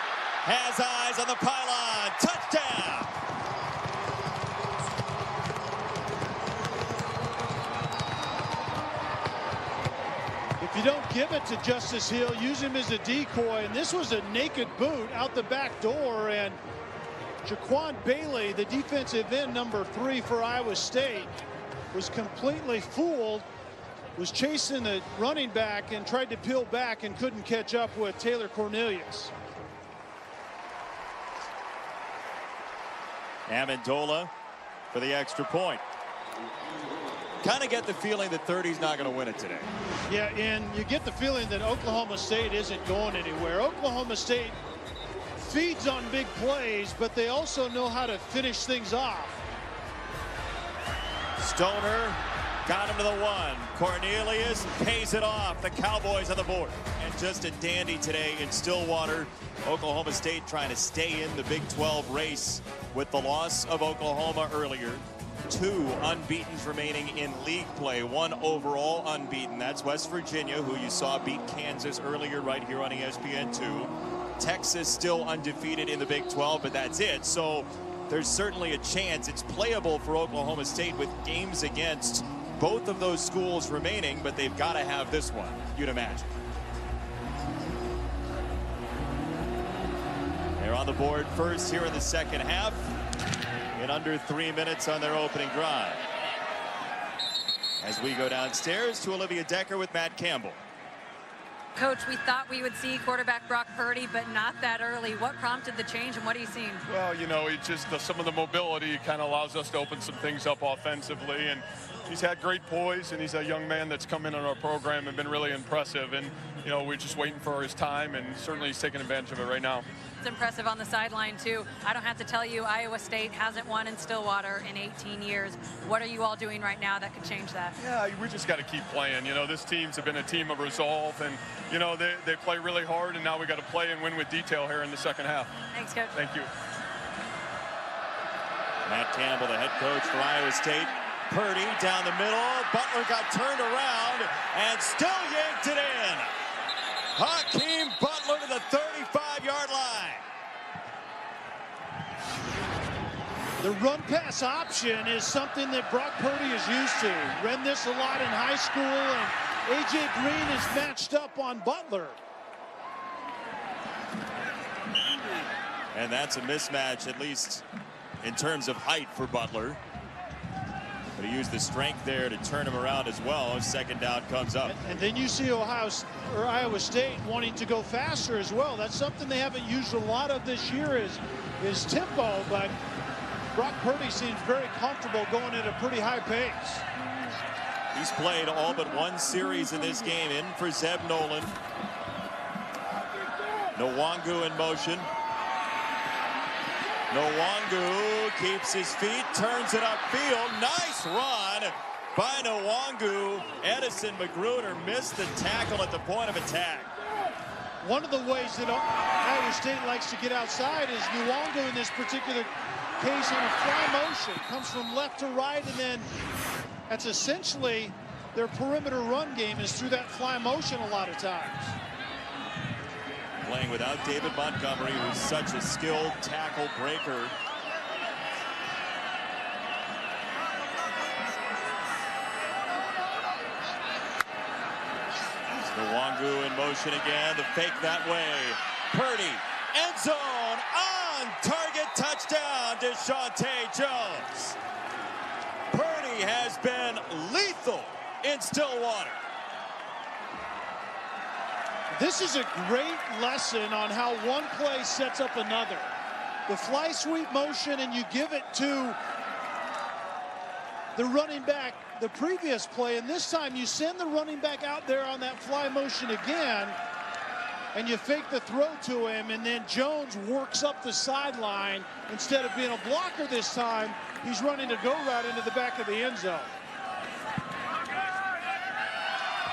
has eyes on the pylon. Touchdown!
If you don't give it to Justice Hill, use him as a decoy, and this was a naked boot out the back door, and Jaquan Bailey, the defensive end number 3 for Iowa State, was completely fooled, was chasing the running back and tried to peel back and couldn't catch up with Taylor Cornelius.
Amendola for the extra point. Kind of get the feeling that 30's not going to win it today.
Yeah, and you get the feeling that Oklahoma State isn't going anywhere. Oklahoma State feeds on big plays, but they also know how to finish things off.
Stoner got him to the 1. Cornelius pays it off. The Cowboys on the board. And just a dandy today in Stillwater. Oklahoma State trying to stay in the Big 12 race with the loss of Oklahoma earlier. 2 unbeatens remaining in league play. 1 overall unbeaten. That's West Virginia, who you saw beat Kansas earlier right here on ESPN2. Texas still undefeated in the Big 12, but that's it. So there's certainly a chance. It's playable for Oklahoma State with games against both of those schools remaining, but they've got to have this one, you'd imagine. They're on the board first here in the second half, in under 3 minutes on their opening drive. As we go downstairs to Olivia Decker with Matt Campbell.
Coach, we thought we would see quarterback Brock Purdy, but not that early. What prompted the change, and what are you seeing?
Well, you know, it's just some of the mobility kind of allows us to open some things up offensively, and he's had great poise, and he's a young man that's come in on our program and been really impressive. And, you know, we're just waiting for his time, and certainly he's taking advantage of it right now.
It's impressive on the sideline, too. I don't have to tell you, Iowa State hasn't won in Stillwater in 18 years. What are you all doing right now that could change that?
Yeah, we just got to keep playing. You know, this team's been a team of resolve, and, you know, they play really hard, and now we got to play and win with detail here in the second half.
Thanks, Coach.
Thank you.
Matt Campbell, the head coach for Iowa State. Purdy down the middle. Butler got turned around and still yanked it in. Hakeem Butler to the 35-yard line.
The run-pass option is something that Brock Purdy is used to. Ran this a lot in high school, and A.J. Green is matched up on Butler.
And that's a mismatch, at least in terms of height for Butler. But he used the strength there to turn him around as well as second down comes up.
And then you see Iowa State wanting to go faster as well. That's something they haven't used a lot of this year is tempo, but Brock Purdy seems very comfortable going at a pretty high pace.
He's played all but 1 series in this game. In for Zeb Nolan. Nwangu in motion. Nwangu keeps his feet, turns it upfield. Nice run by Nwangu. Edison Magruder missed the tackle at the point of attack.
One of the ways that Iowa State likes to get outside is Nwangu in this particular case on a fly motion. Comes from left to right, and then that's essentially their perimeter run game is through that fly motion a lot of times.
Playing without David Montgomery, who's such a skilled tackle breaker. Nwangu in motion again. The fake that way. Purdy, end zone, on target, touchdown, Deshaunte Jones. Purdy has been lethal in Stillwater.
This is a great lesson on how one play sets up another. The fly sweep motion, and you give it to the running back the previous play, and this time you send the running back out there on that fly motion again, and you fake the throw to him, and then Jones works up the sideline. Instead of being a blocker this time, he's running a go route into the back of the end zone.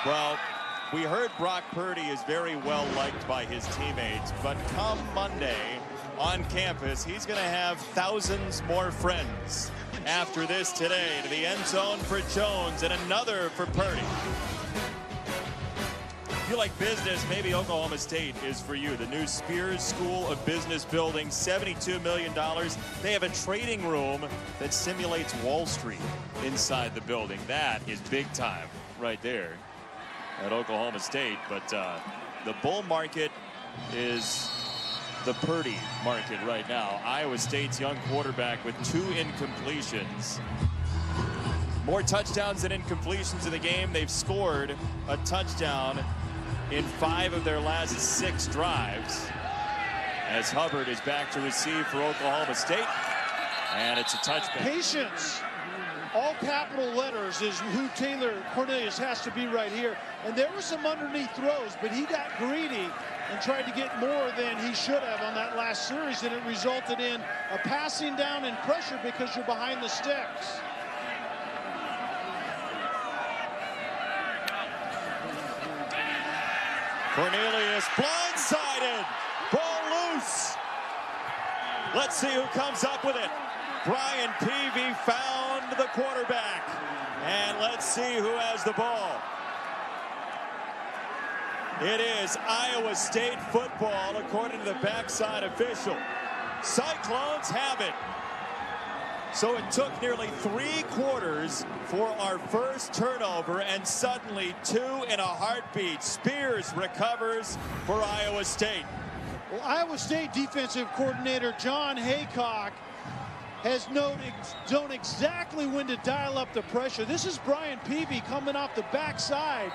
Well, we heard Brock Purdy is very well liked by his teammates, but come Monday on campus, he's going to have thousands more friends after this today. To the end zone for Jones and another for Purdy. If you like business, maybe Oklahoma State is for you. The new Spears School of Business building, $72 million. They have a trading room that simulates Wall Street inside the building. That is big time right there at Oklahoma State. But the bull market is the Purdy market right now. Iowa State's young quarterback with 2 incompletions. More touchdowns than incompletions in the game. They've scored a touchdown in 5 of their last 6 drives. As Hubbard is back to receive for Oklahoma State. And it's a touchback.
Patience. All capital letters is who Taylor Cornelius has to be right here. And there were some underneath throws, but he got greedy and tried to get more than he should have on that last series, and it resulted in a passing down and pressure because you're behind the sticks.
Cornelius blindsided. Ball loose. Let's see who comes up with it. Brian Peavy found the quarterback. And let's see who has the ball. It is Iowa State football, according to the backside official. Cyclones have it. So it took nearly 3 quarters for our first turnover, and suddenly 2 in a heartbeat. Spears recovers for Iowa State.
Well, Iowa State defensive coordinator John Haycock has known exactly when to dial up the pressure. This is Brian Peavy coming off the backside.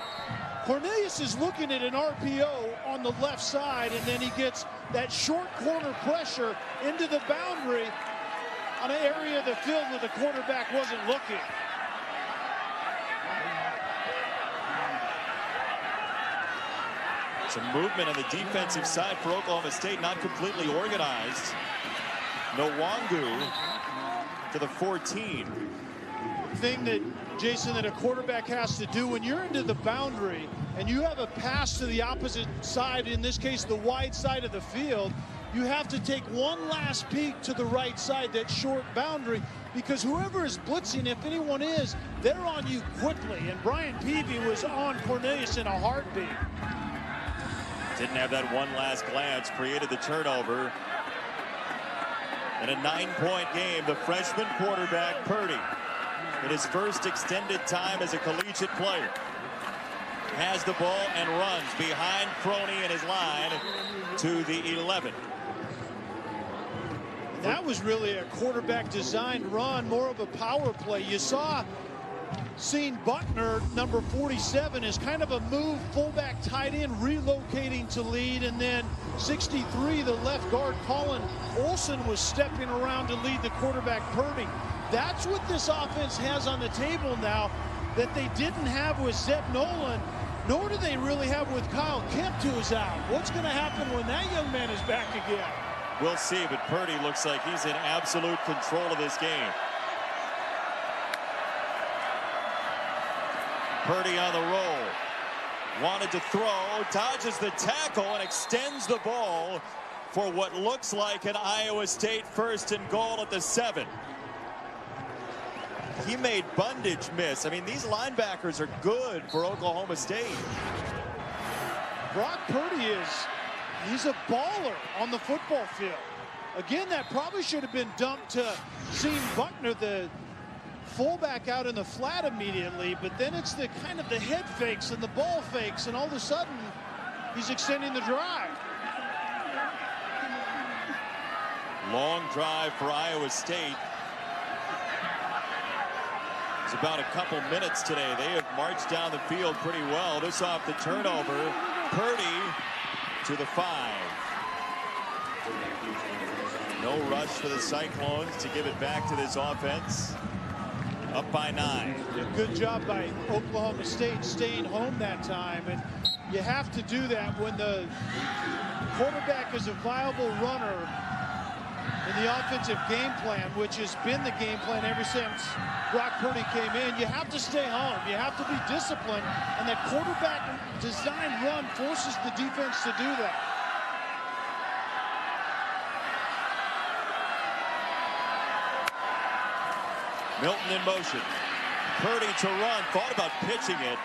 Cornelius is looking at an RPO on the left side, and then he gets that short corner pressure into the boundary on an area of the field where the quarterback wasn't looking.
Some movement on the defensive side for Oklahoma State, not completely organized. Nwangu to the 14.
Thing that, Jason, that a quarterback has to do when you're into the boundary and you have a pass to the opposite side, in this case the wide side of the field, you have to take one last peek to the right side, that short boundary, because whoever is blitzing, if anyone is, they're on you quickly. And Brian Peavy was on Cornelius in a heartbeat.
Didn't have that one last glance, created the turnover. In a 9-point game, the freshman quarterback Purdy, in his first extended time as a collegiate player, has the ball and runs behind Crony and his line to the 11.
That was really a quarterback designed run, more of a power play. You saw seeing Buckner, number 47, is kind of a move fullback tight end, relocating to lead, and then 63, the left guard Colin Olson, was stepping around to lead the quarterback Purdy. That's what this offense has on the table now that they didn't have with Zeb Nolan, nor do they really have with Kyle Kemp, who's out. What's going to happen when that young man is back again?
We'll see, but Purdy looks like he's in absolute control of this game. Purdy on the roll. Wanted to throw, dodges the tackle, and extends the ball for what looks like an Iowa State 1st and goal at the 7. He made Bundage miss. I mean, these linebackers are good for Oklahoma State.
Brock Purdy he's a baller on the football field. Again, that probably should have been dumped to Sean Buckner, the fullback, out in the flat immediately, but then it's the kind of the head fakes and the ball fakes, and all of a sudden he's extending the drive.
Long drive for Iowa State. It's about a couple minutes today. They have marched down the field pretty well. This off the turnover. Purdy to the 5. No rush for the Cyclones to give it back to this offense. Up by 9.
Good job by Oklahoma State staying home that time, and you have to do that when the quarterback is a viable runner. in the offensive game plan, which has been the game plan ever since Brock Purdy came in. You have to stay home. You have to be disciplined, and that quarterback design run forces the defense to do that.
Milton in motion. Purdy to run. Thought about pitching it,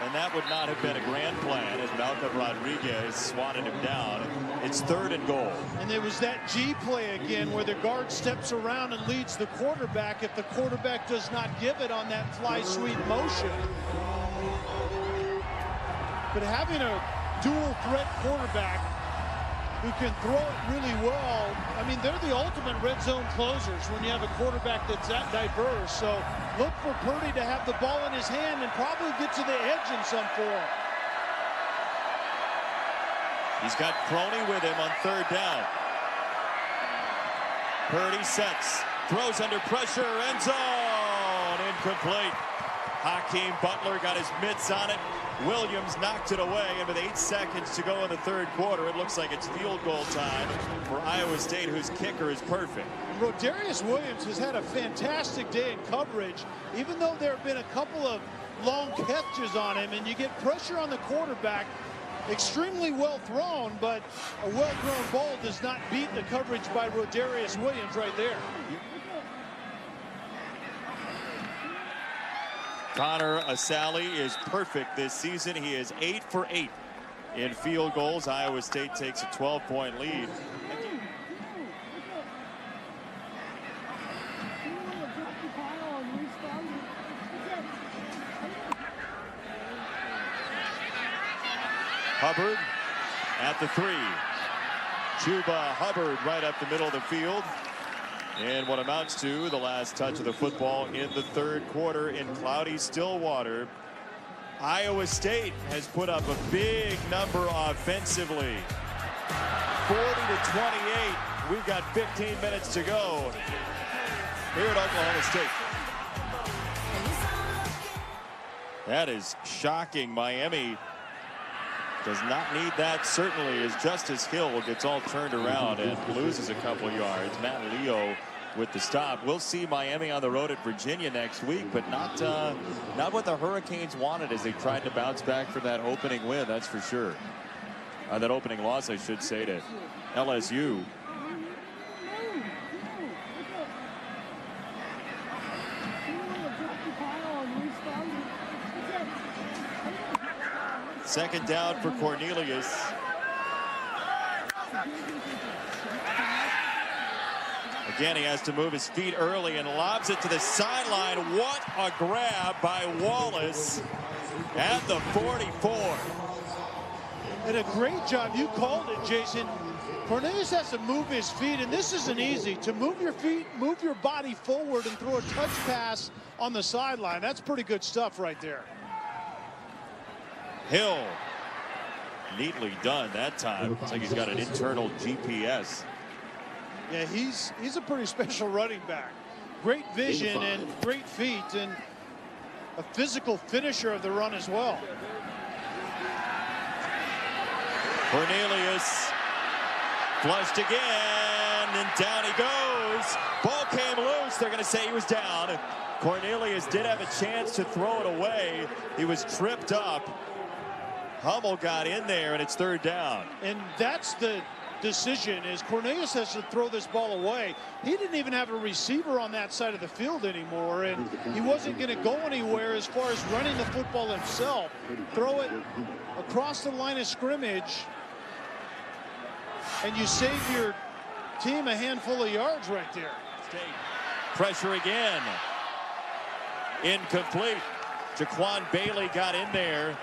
and that would not have been a grand plan as Malcolm Rodriguez swatted him down. It's 3rd and goal.
And there was that G play again where the guard steps around and leads the quarterback if the quarterback does not give it on that fly sweep motion. But having a dual threat quarterback who can throw it really well, I mean, they're the ultimate red zone closers when you have a quarterback that's that diverse. So look for Purdy to have the ball in his hand and probably get to the edge in some form.
He's got Crony with him on 3rd down. Purdy sets, throws under pressure, end zone, incomplete. Hakeem Butler got his mitts on it. Williams knocked it away, and with 8 seconds to go in the 3rd quarter, it looks like it's field goal time for Iowa State, whose kicker is perfect.
Rodarius Williams has had a fantastic day in coverage, even though there have been a couple of long catches on him, and you get pressure on the quarterback. Extremely well thrown, but a well-thrown ball does not beat the coverage by Rodarius Williams right there.
Connor Asali is perfect this season. He is 8 for 8 in field goals. Iowa State takes a 12-point lead. Hubbard at the 3. Chuba Hubbard right up the middle of the field. And what amounts to the last touch of the football in the 3rd quarter in cloudy Stillwater. Iowa State has put up a big number offensively. 40-28. We've got 15 minutes to go here at Oklahoma State. That is shocking. Miami does not need that, certainly, as Justice Hill gets all turned around and loses a couple yards. Matt Leo with the stop. We'll see Miami on the road at Virginia next week, but not what the Hurricanes wanted as they tried to bounce back from that opening win, that's for sure. That opening loss, I should say, to LSU. Second down for Cornelius. Again, he has to move his feet early and lobs it to the sideline. What a grab by Wallace at the 44.
And a great job. You called it, Jason. Cornelius has to move his feet, and this isn't easy. To move your feet, move your body forward and throw a touch pass on the sideline. That's pretty good stuff right there.
Hill, neatly done that time. Looks like he's got an internal GPS.
Yeah, he's a pretty special running back. Great vision and great feet, and a physical finisher of the run as well.
Cornelius flushed again, and down he goes. Ball came loose. They're going to say he was down. Cornelius did have a chance to throw it away. He was tripped up. Hummel got in there, and it's 3rd down.
And that's the decision, is Cornelius has to throw this ball away. He didn't even have a receiver on that side of the field anymore, and he wasn't going to go anywhere as far as running the football himself. Throw it across the line of scrimmage, and you save your team a handful of yards right there.
Pressure again. Incomplete. Jaquan Bailey got in there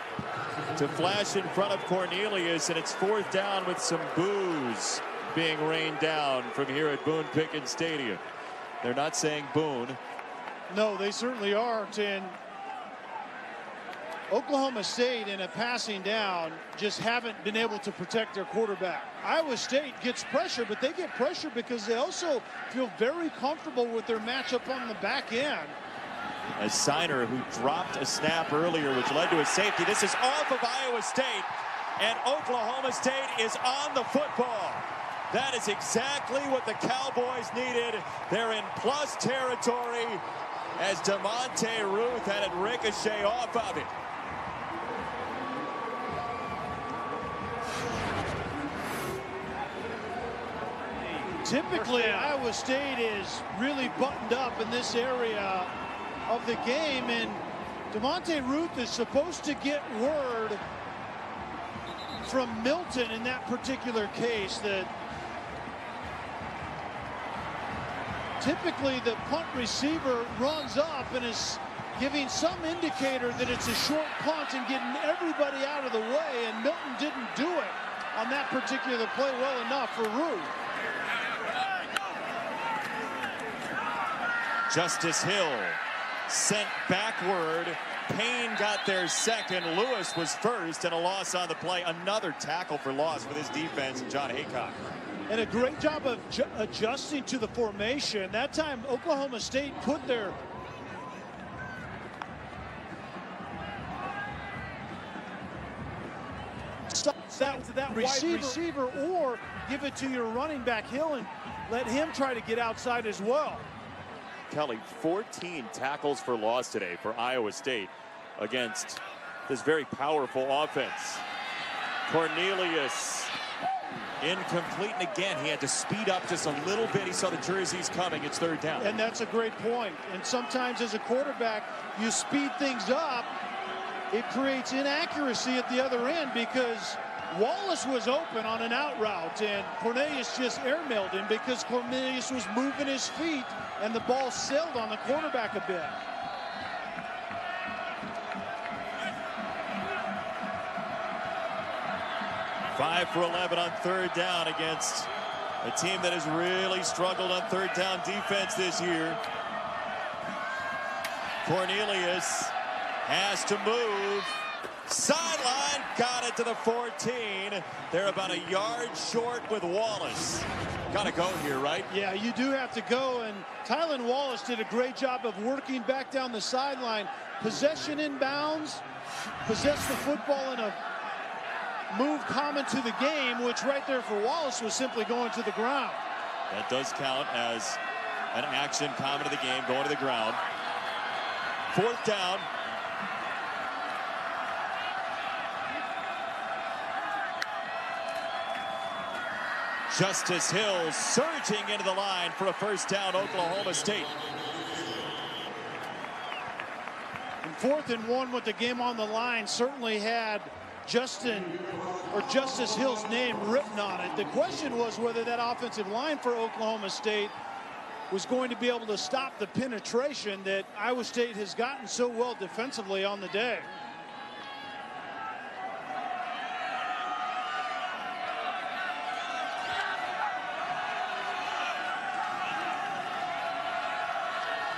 to flash in front of Cornelius, and it's 4th down with some boos being rained down from here at Boone Pickens Stadium. They're not saying Boone.
No, they certainly aren't. And Oklahoma State, in a passing down, just haven't been able to protect their quarterback. Iowa State gets pressure, but they get pressure because they also feel very comfortable with their matchup on the back end.
As Signer, who dropped a snap earlier, which led to a safety. This is off of Iowa State, and Oklahoma State is on the football. That is exactly what the Cowboys needed. They're in plus territory as DeMonte Ruth had it ricochet off of it.
Typically, Iowa State is really buttoned up in this area of the game, and DeMonte Ruth is supposed to get word from Milton in that particular case that typically the punt receiver runs up and is giving some indicator that it's a short punt and getting everybody out of the way, and Milton didn't do it on that particular play well enough for Ruth.
Justice Hill sent backward. Payne got there second. Lewis was first, and a loss on the play. Another tackle for loss for this defense, and John Haycock.
And a great job of adjusting to the formation. That time, Oklahoma State put their that receiver or give it to your running back Hill and let him try to get outside as well.
Kelly, 14 tackles for loss today for Iowa State against this very powerful offense. Cornelius incomplete, and again he had to speed up just a little bit. He saw the jerseys coming. It's third down.
And that's a great point. And sometimes as a quarterback, you speed things up. It creates inaccuracy at the other end because Wallace was open on an out route, and Cornelius just airmailed him because Cornelius was moving his feet, and the ball sailed on the quarterback a bit.
Five for 11 on third down against a team that has really struggled on third down defense this year. Cornelius has to move. Sideline, got it to the 14. They're about a yard short with Wallace. Got to go here, right?
Yeah, you do have to go, and Tylan Wallace did a great job of working back down the sideline. Possession inbounds, possess the football in a move common to the game, which right there for Wallace was simply going to the ground.
That does count as an action common to the game, going to the ground. Fourth down. Justice Hill surging into the line for a first down, Oklahoma State.
And 4th and 1 with the game on the line certainly had Justice Hill's name written on it. The question was whether that offensive line for Oklahoma State was going to be able to stop the penetration that Iowa State has gotten so well defensively on the day.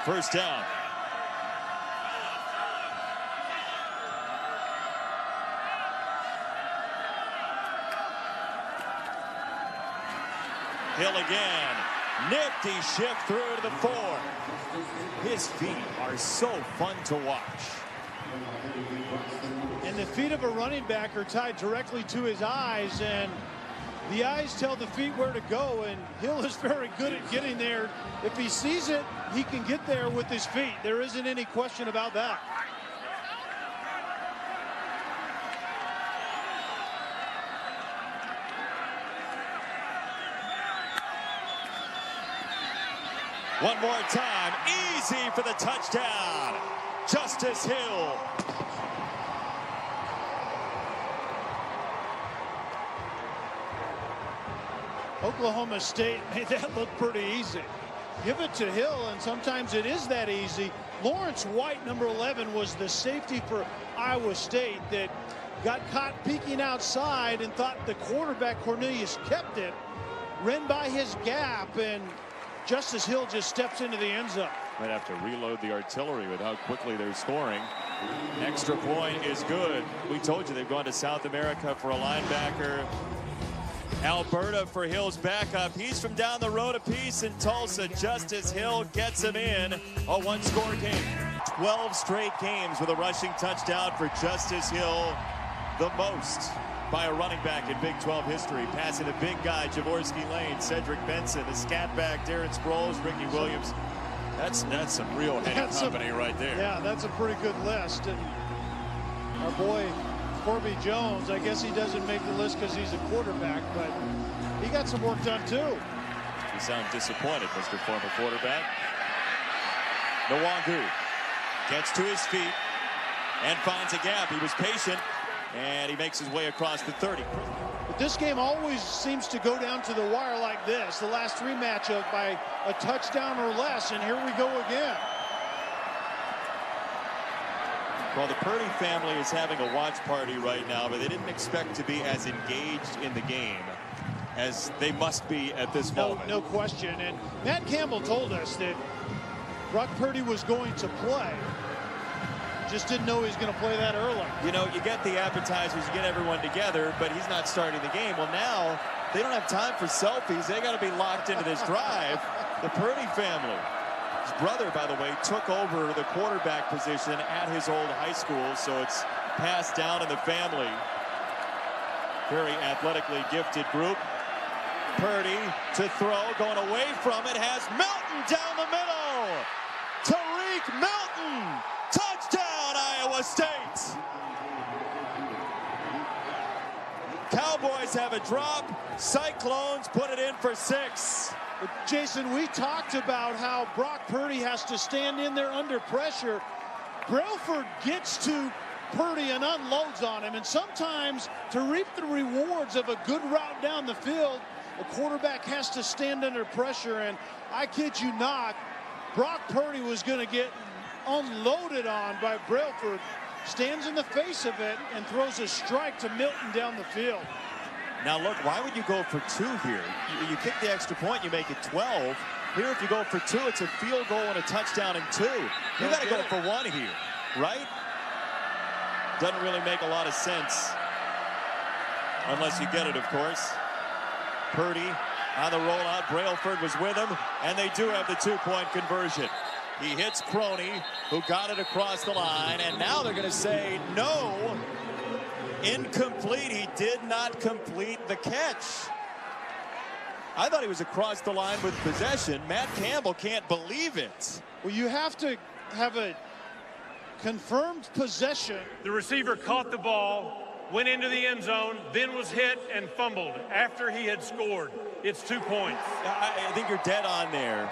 First down. Hill again. Nifty shift through to the 4. His feet are so fun to watch.
And the feet of a running back are tied directly to his eyes, and the eyes tell the feet where to go, and Hill is very good at getting there. If he sees it, he can get there with his feet. There isn't any question about that.
One more time, easy for the touchdown. Justice Hill.
Oklahoma State made that look pretty easy. Give it to Hill, and sometimes it is that easy. Lawrence White, number 11, was the safety for Iowa State that got caught peeking outside and thought the quarterback, Cornelius, kept it, ran by his gap, and Justice Hill just steps into the end zone.
Might have to reload the artillery with how quickly they're scoring. Extra point is good. We told you they've gone to South America for a linebacker. Alberta for Hill's backup. He's from down the road a piece in Tulsa. Justice Hill gets him in a one-score game. 12 straight games with a rushing touchdown for Justice Hill, the most by a running back in Big 12 history, passing the big guy, Jaworski Lane, Cedric Benson, the scat back, Darren Sproles, Ricky Williams. That's some real heady company right there.
Yeah, that's a pretty good list. And our boy Corby Jones, I guess he doesn't make the list because he's a quarterback, but he got some work done too.
You sound disappointed, Mr. Former quarterback. Nwangu gets to his feet and finds a gap. He was patient, and he makes his way across the 30.
But this game always seems to go down to the wire like this. The last three matchups by a touchdown or less, and here we go again.
Well, the Purdy family is having a watch party right now, but they didn't expect to be as engaged in the game as they must be at this moment.
No question. And Matt Campbell told us that Brock Purdy was going to play. Just didn't know he was going to play that early.
You know, you get the appetizers, you get everyone together, but he's not starting the game. Well, now they don't have time for selfies. They got to be locked into this drive. The Purdy family. His brother, by the way, took over the quarterback position at his old high school, so it's passed down in the family. Very athletically gifted group. Purdy to throw, going away from it, has Milton down the middle. Tariq Milton, touchdown, Iowa State. Cowboys have a drop. Cyclones put it in for 6.
Jason, we talked about how Brock Purdy has to stand in there under pressure. Brailford gets to Purdy and unloads on him, and sometimes to reap the rewards of a good route down the field, a quarterback has to stand under pressure. And I kid you not, Brock Purdy was going to get unloaded on by Brailford. Stands in the face of it and throws a strike to Milton down the field.
Now look, why would you go for 2 here? You kick the extra point, you make it 12. Here, if you go for 2, it's a field goal and a touchdown and 2. You got to go for 1 here, right? Doesn't really make a lot of sense unless you get it, of course. Purdy on the rollout. Brailford was with him, and they do have the 2-point conversion. He hits Crony, who got it across the line, and now they're going to say no. Incomplete. He did not complete the catch. I thought he was across the line with possession. Matt Campbell can't believe it.
Well, you have to have a confirmed possession.
The receiver caught the ball, went into the end zone, then was hit and fumbled after he had scored. It's 2 points.
I think you're dead on there.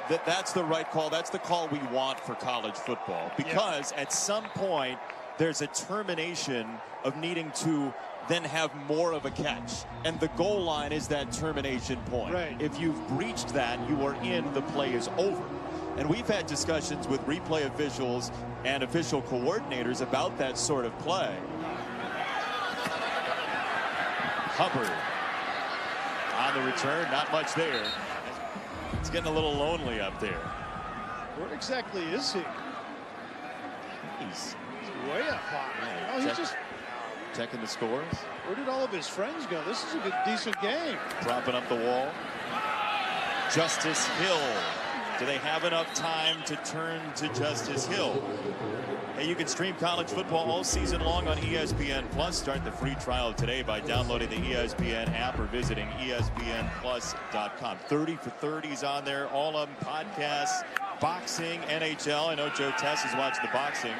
That's the right call. That's the call we want for college football, because at some point there's a termination of needing to then have more of a catch, and the goal line is that termination point.
Right.
If you've breached that, you are in, the play is over. And we've had discussions with replay officials and official coordinators about that sort of play. Hubbard on the return, not much there. It's getting a little lonely up there.
Where exactly is he?
He's
way up high.
Yeah,
Oh, he's just
checking the scores.
Where did all of his friends go? This is a good, decent game.
Propping up the wall. Justice Hill. Do they have enough time to turn to Justice Hill? Hey, you can stream college football all season long on ESPN Plus. Start the free trial today by downloading the ESPN app or visiting ESPNplus.com. 30 for 30s on there. All of them podcasts, boxing, NHL. I know Joe Tess is watching the boxing.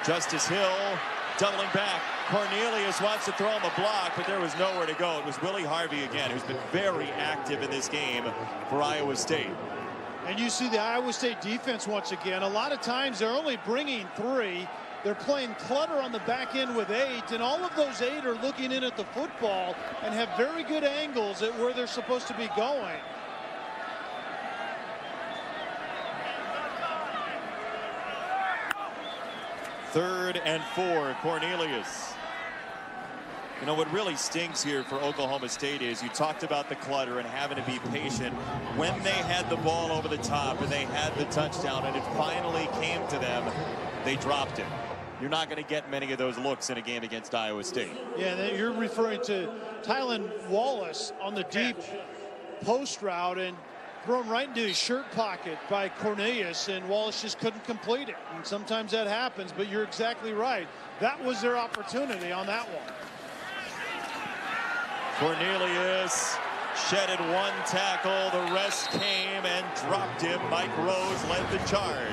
Justice Hill doubling back. Cornelius wants to throw on the block, but there was nowhere to go. It was Willie Harvey again, who's been very active in this game for Iowa State.
And you see the Iowa State defense once again. A lot of times they're only bringing 3. They're playing clutter on the back end with 8, and all of those 8 are looking in at the football and have very good angles at where they're supposed to be going.
Third and 4, Cornelius. You know, what really stinks here for Oklahoma State is you talked about the clutter and having to be patient. When they had the ball over the top and they had the touchdown and it finally came to them, they dropped it. You're not going to get many of those looks in a game against Iowa State.
Yeah, you're referring to Tylan Wallace on the deep post route and thrown right into his shirt pocket by Cornelius, and Wallace just couldn't complete it. And sometimes that happens, but you're exactly right. That was their opportunity on that one.
Cornelius shedded one tackle. The rest came and dropped him. Mike Rose led the charge.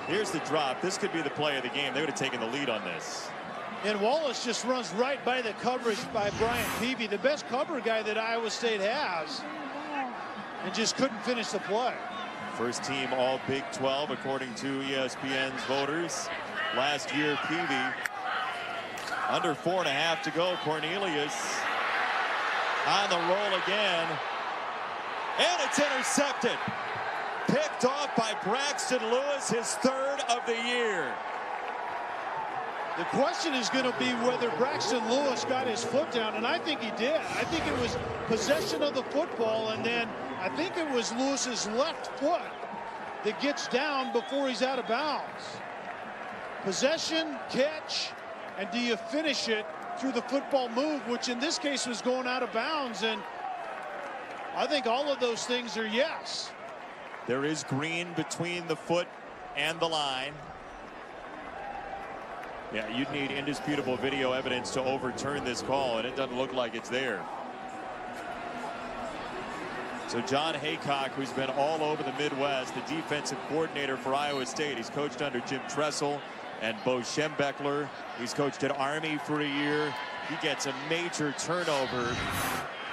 Here's the drop. This could be the play of the game. They would have taken the lead on this.
And Wallace just runs right by the coverage by Brian Peavy, the best cover guy that Iowa State has, and just couldn't finish the play.
First team all Big 12 according to ESPN's voters. Last year, Peavy. Under 4.5 to go. Cornelius on the roll again. And it's intercepted. Picked off by Braxton Lewis, his third of the year.
The question is going to be whether Braxton Lewis got his foot down, and I think he did. I think it was possession of the football, and then I think it was Lewis's left foot that gets down before he's out of bounds. Possession, catch, and do you finish it through the football move, which in this case was going out of bounds, and I think all of those things are yes.
There is green between the foot and the line. Yeah, you'd need indisputable video evidence to overturn this call, and it doesn't look like it's there. So John Haycock, who's been all over the Midwest, the defensive coordinator for Iowa State. He's coached under Jim Tressel and Bo Schembechler. He's coached at Army for a year. He gets a major turnover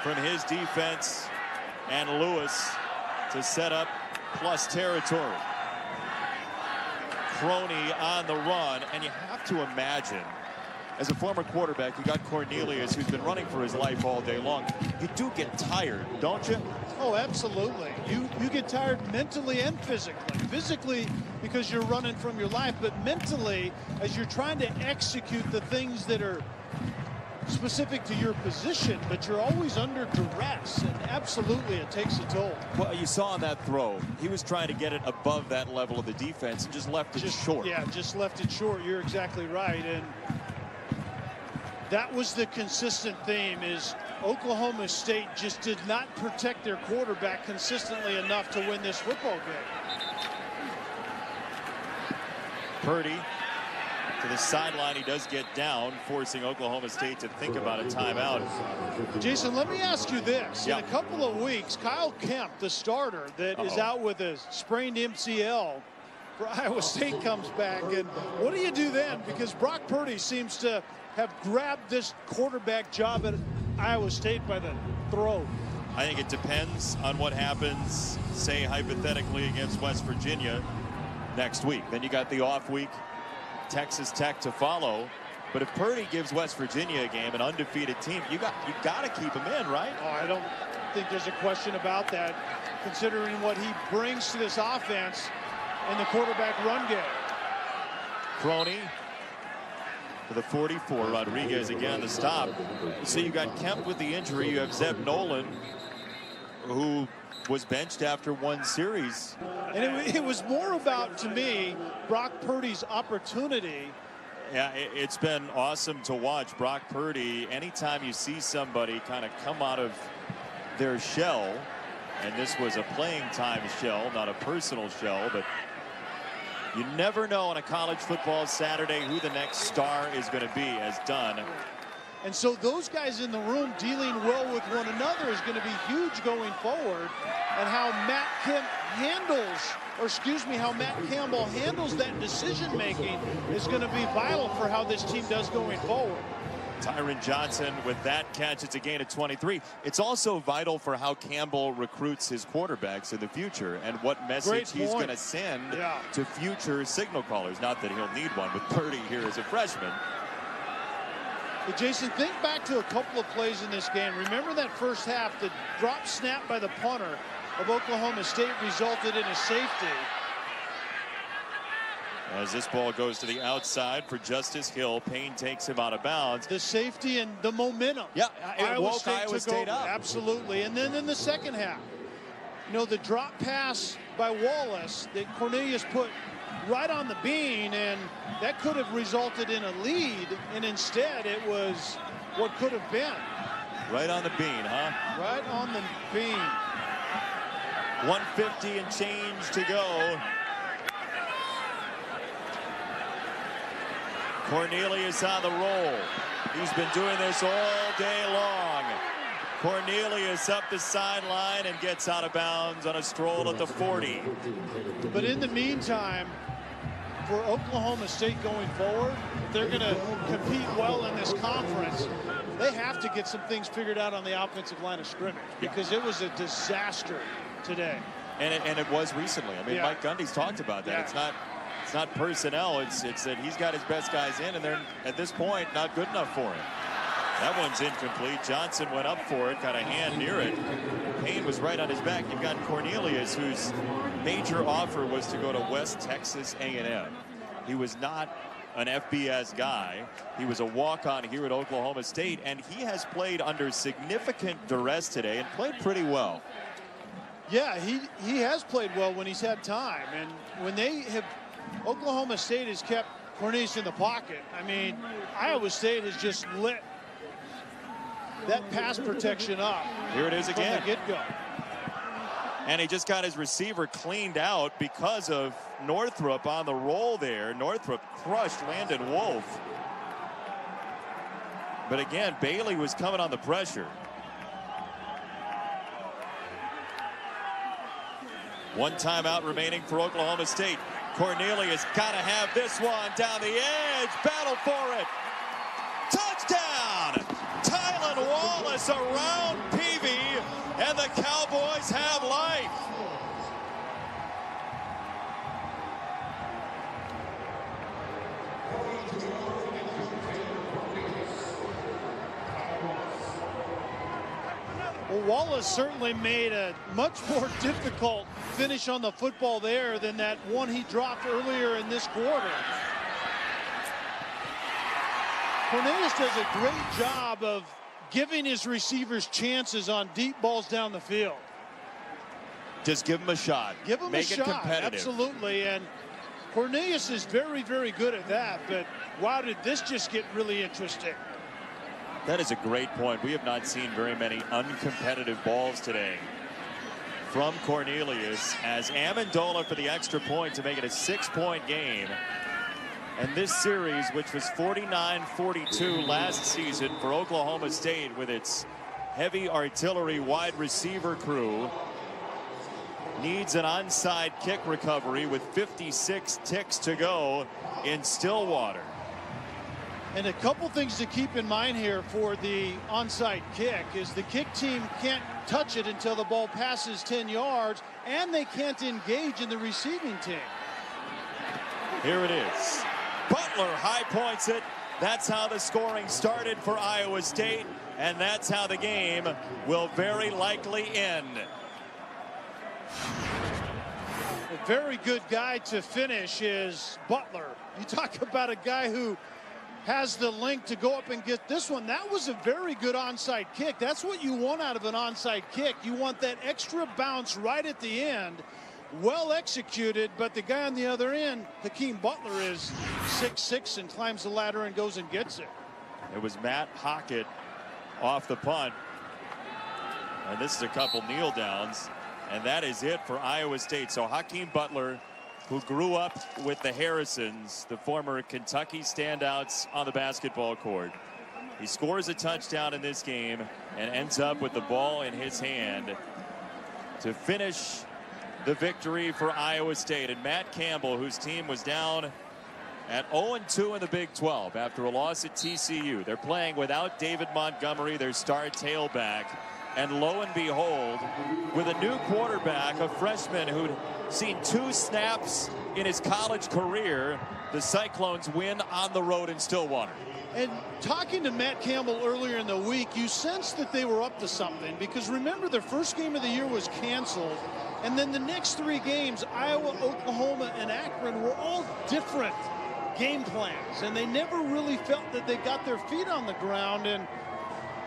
from his defense and Lewis to set up plus territory. Crony on the run, and you have to imagine, as a former quarterback, you got Cornelius, who's been running for his life all day long. You do get tired, don't you?
Oh, absolutely. You get tired mentally and physically. Physically because you're running from your life, but mentally as you're trying to execute the things that are specific to your position, but you're always under duress, and absolutely it takes a toll.
Well, you saw on that throw, he was trying to get it above that level of the defense and just left it short.
Yeah, just left it short. You're exactly right, and that was the consistent theme, is Oklahoma State just did not protect their quarterback consistently enough to win this football game.
Purdy to the sideline. He does get down, forcing Oklahoma State to think about a timeout.
Jason, let me ask you this.
Yeah.
In a couple of weeks, Kyle Kemp, the starter that is out with a sprained MCL for Iowa State, comes back. And what do you do then? Because Brock Purdy seems to have grabbed this quarterback job at Iowa State by the throat.
I think it depends on what happens, say, hypothetically, against West Virginia next week. Then you got the off week, Texas Tech to follow. But if Purdy gives West Virginia a game, an undefeated team, you got to keep him in, right?
Oh, I don't think there's a question about that, considering what he brings to this offense in the quarterback run game.
Crony to the 44. Rodriguez again the stop. So you got Kemp with the injury. You have Zeb Nolan, who was benched after one series.
And it was more about, to me, Brock Purdy's opportunity.
Yeah, it's been awesome to watch Brock Purdy. Anytime you see somebody kind of come out of their shell, and this was a playing time shell, not a personal shell, but you never know on a college football Saturday who the next star is going to be, as done.
And so those guys in the room dealing well with one another is going to be huge going forward. And how Matt Campbell handles that decision making is going to be vital for how this team does going forward.
Tyron Johnson with that catch. It's a gain of 23. It's also vital for how Campbell recruits his quarterbacks in the future and what message he's going to send to future signal callers. Not that he'll need one with Purdy here as a freshman.
But Jason, think back to a couple of plays in this game. Remember that first half, the drop snap by the punter of Oklahoma State resulted in a safety.
As this ball goes to the outside for Justice Hill, Payne takes him out of bounds.
The safety and the momentum.
Yeah, it
Iowa
woke State up.
Absolutely. And then in the second half, you know, the drop pass by Wallace that Cornelius put right on the bean, and that could have resulted in a lead, and instead it was what could have been.
Right on the bean, huh?
Right on the bean.
150 and change to go. Cornelius on the roll. He's been doing this all day long. Cornelius up the sideline and gets out of bounds on a stroll at the 40.
But in the meantime, for Oklahoma State going forward, if they're going to compete well in this conference, they have to get some things figured out on the offensive line of scrimmage, because it was a disaster today.
And it was recently. I mean, Mike Gundy's talked about that.
Yeah.
It's not personnel. It's that he's got his best guys in, and they're at this point not good enough for him. That one's incomplete. Johnson went up for it, got a hand near it. Payne was right on his back. You've got Cornelius, whose major offer was to go to West Texas A&M. He was not an FBS guy. He was a walk-on here at Oklahoma State, and he has played under significant duress today and played pretty well.
Yeah, he has played well when he's had time, and when they have, Oklahoma State has kept Cornelius in the pocket. I mean, Iowa State has just lit that pass protection up.
Here it is again.
From the get-go.
And he just got his receiver cleaned out because of Northrup on the roll there. Northrup crushed Landon Wolf. But again, Bailey was coming on the pressure. One timeout remaining for Oklahoma State. Cornelius got to have this one down the edge. Battle for it. Touchdown! Tylan Wallace around Peavy, and the Cowboys have life.
Well, Wallace certainly made a much more difficult finish on the football there than that one he dropped earlier in this quarter. Cornelius does a great job of giving his receivers chances on deep balls down the field.
Just give him a shot.
Give him
Make
a
it
shot.
competitive.
Absolutely. And Cornelius is very, very good at that. But wow, did this just get really interesting.
That is a great point. We have not seen very many uncompetitive balls today from Cornelius, as Amendola for the extra point to make it a 6-point game. And this series, which was 49-42 last season for Oklahoma State with its heavy artillery wide receiver crew, needs an onside kick recovery with 56 ticks to go in Stillwater.
And a couple things to keep in mind here for the onside kick is the kick team can't touch it until the ball passes 10 yards, and they can't engage in the receiving team.
Here it is. Butler high points it. That's how the scoring started for Iowa State, and that's how the game will very likely end.
A very good guy to finish is Butler. You talk about a guy who has the length to go up and get this one. That was a very good onside kick. That's what you want out of an onside kick. You want that extra bounce right at the end. Well executed, but the guy on the other end, Hakeem Butler, is 6'6" and climbs the ladder and goes and gets it.
It was Matt Hockett off the punt. And this is a couple kneel downs. And that is it for Iowa State. So Hakeem Butler, who grew up with the Harrisons, the former Kentucky standouts on the basketball court. He scores a touchdown in this game and ends up with the ball in his hand to finish the victory for Iowa State. And Matt Campbell, whose team was down at 0-2 in the Big 12 after a loss at TCU. They're playing without David Montgomery, their star tailback. And lo and behold, with a new quarterback, a freshman who'd seen 2 snaps in his college career, the Cyclones win on the road in Stillwater.
And talking to Matt Campbell earlier in the week, you sensed that they were up to something, because remember, their first game of the year was canceled, and then the next 3 games, Iowa, Oklahoma, and Akron, were all different game plans, and they never really felt that they got their feet on the ground, and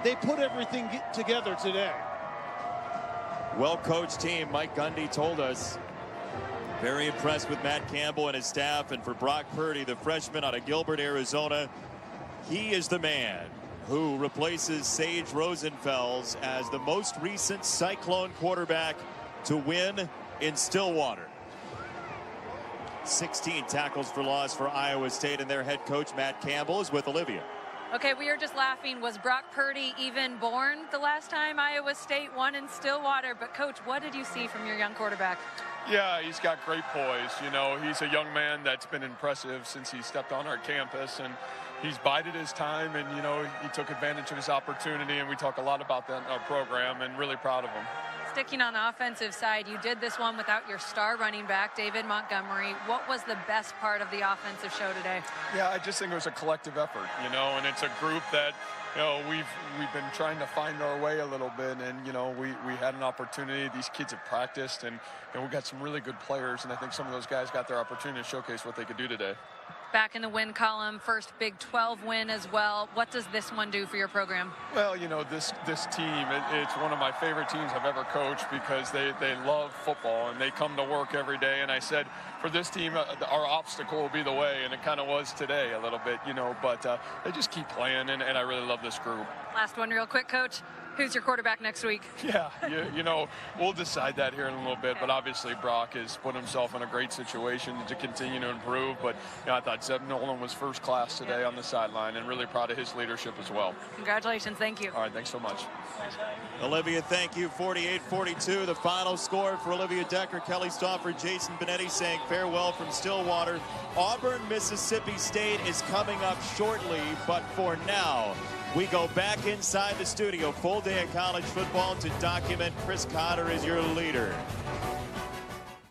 they put everything together today.
Well-coached team. Mike Gundy told us. Very impressed with Matt Campbell and his staff. And for Brock Purdy, the freshman out of Gilbert, Arizona, he is the man who replaces Sage Rosenfels as the most recent Cyclone quarterback to win in Stillwater. 16 tackles for loss for Iowa State, and their head coach Matt Campbell is with Olivia.
Okay, we are just laughing. Was Brock Purdy even born the last time Iowa State won in Stillwater? But, Coach, what did you see from your young quarterback?
Yeah, he's got great poise. You know, he's a young man that's been impressive since he stepped on our campus, and he's bided his time, and, you know, he took advantage of his opportunity, and we talk a lot about that in our program, and really proud of him.
Sticking on the offensive side, you did this one without your star running back, David Montgomery. What was the best part of the offensive show today?
Yeah, I just think it was a collective effort, you know, and it's a group that, you know, we've been trying to find our way a little bit, and, you know, we had an opportunity. These kids have practiced, and we got some really good players, and I think some of those guys got their opportunity to showcase what they could do today.
Back in the win column, first Big 12 win as well. What does this one do for your program?
Well, you know, this team, it's one of my favorite teams I've ever coached because they love football and they come to work every day. And I said, for this team, our obstacle will be the way, and it kind of was today a little bit, you know, but they just keep playing, and I really love this group.
Last one real quick, Coach. Who's your quarterback next week?
Yeah, you know, we'll decide that here in a little bit, but obviously Brock has put himself in a great situation to continue to improve. But, you know, I thought Zeb Nolan was first class today on the sideline, and really proud of his leadership as well.
Congratulations. Thank you.
All right, thanks so much.
Olivia, thank you. 48-42, the final score for Olivia Decker, Kelly Stauffer, Jason Benetti saying farewell from Stillwater. Auburn, Mississippi State is coming up shortly, but for now, we go back inside the studio. Full day of college football to document Chris Cotter as your leader.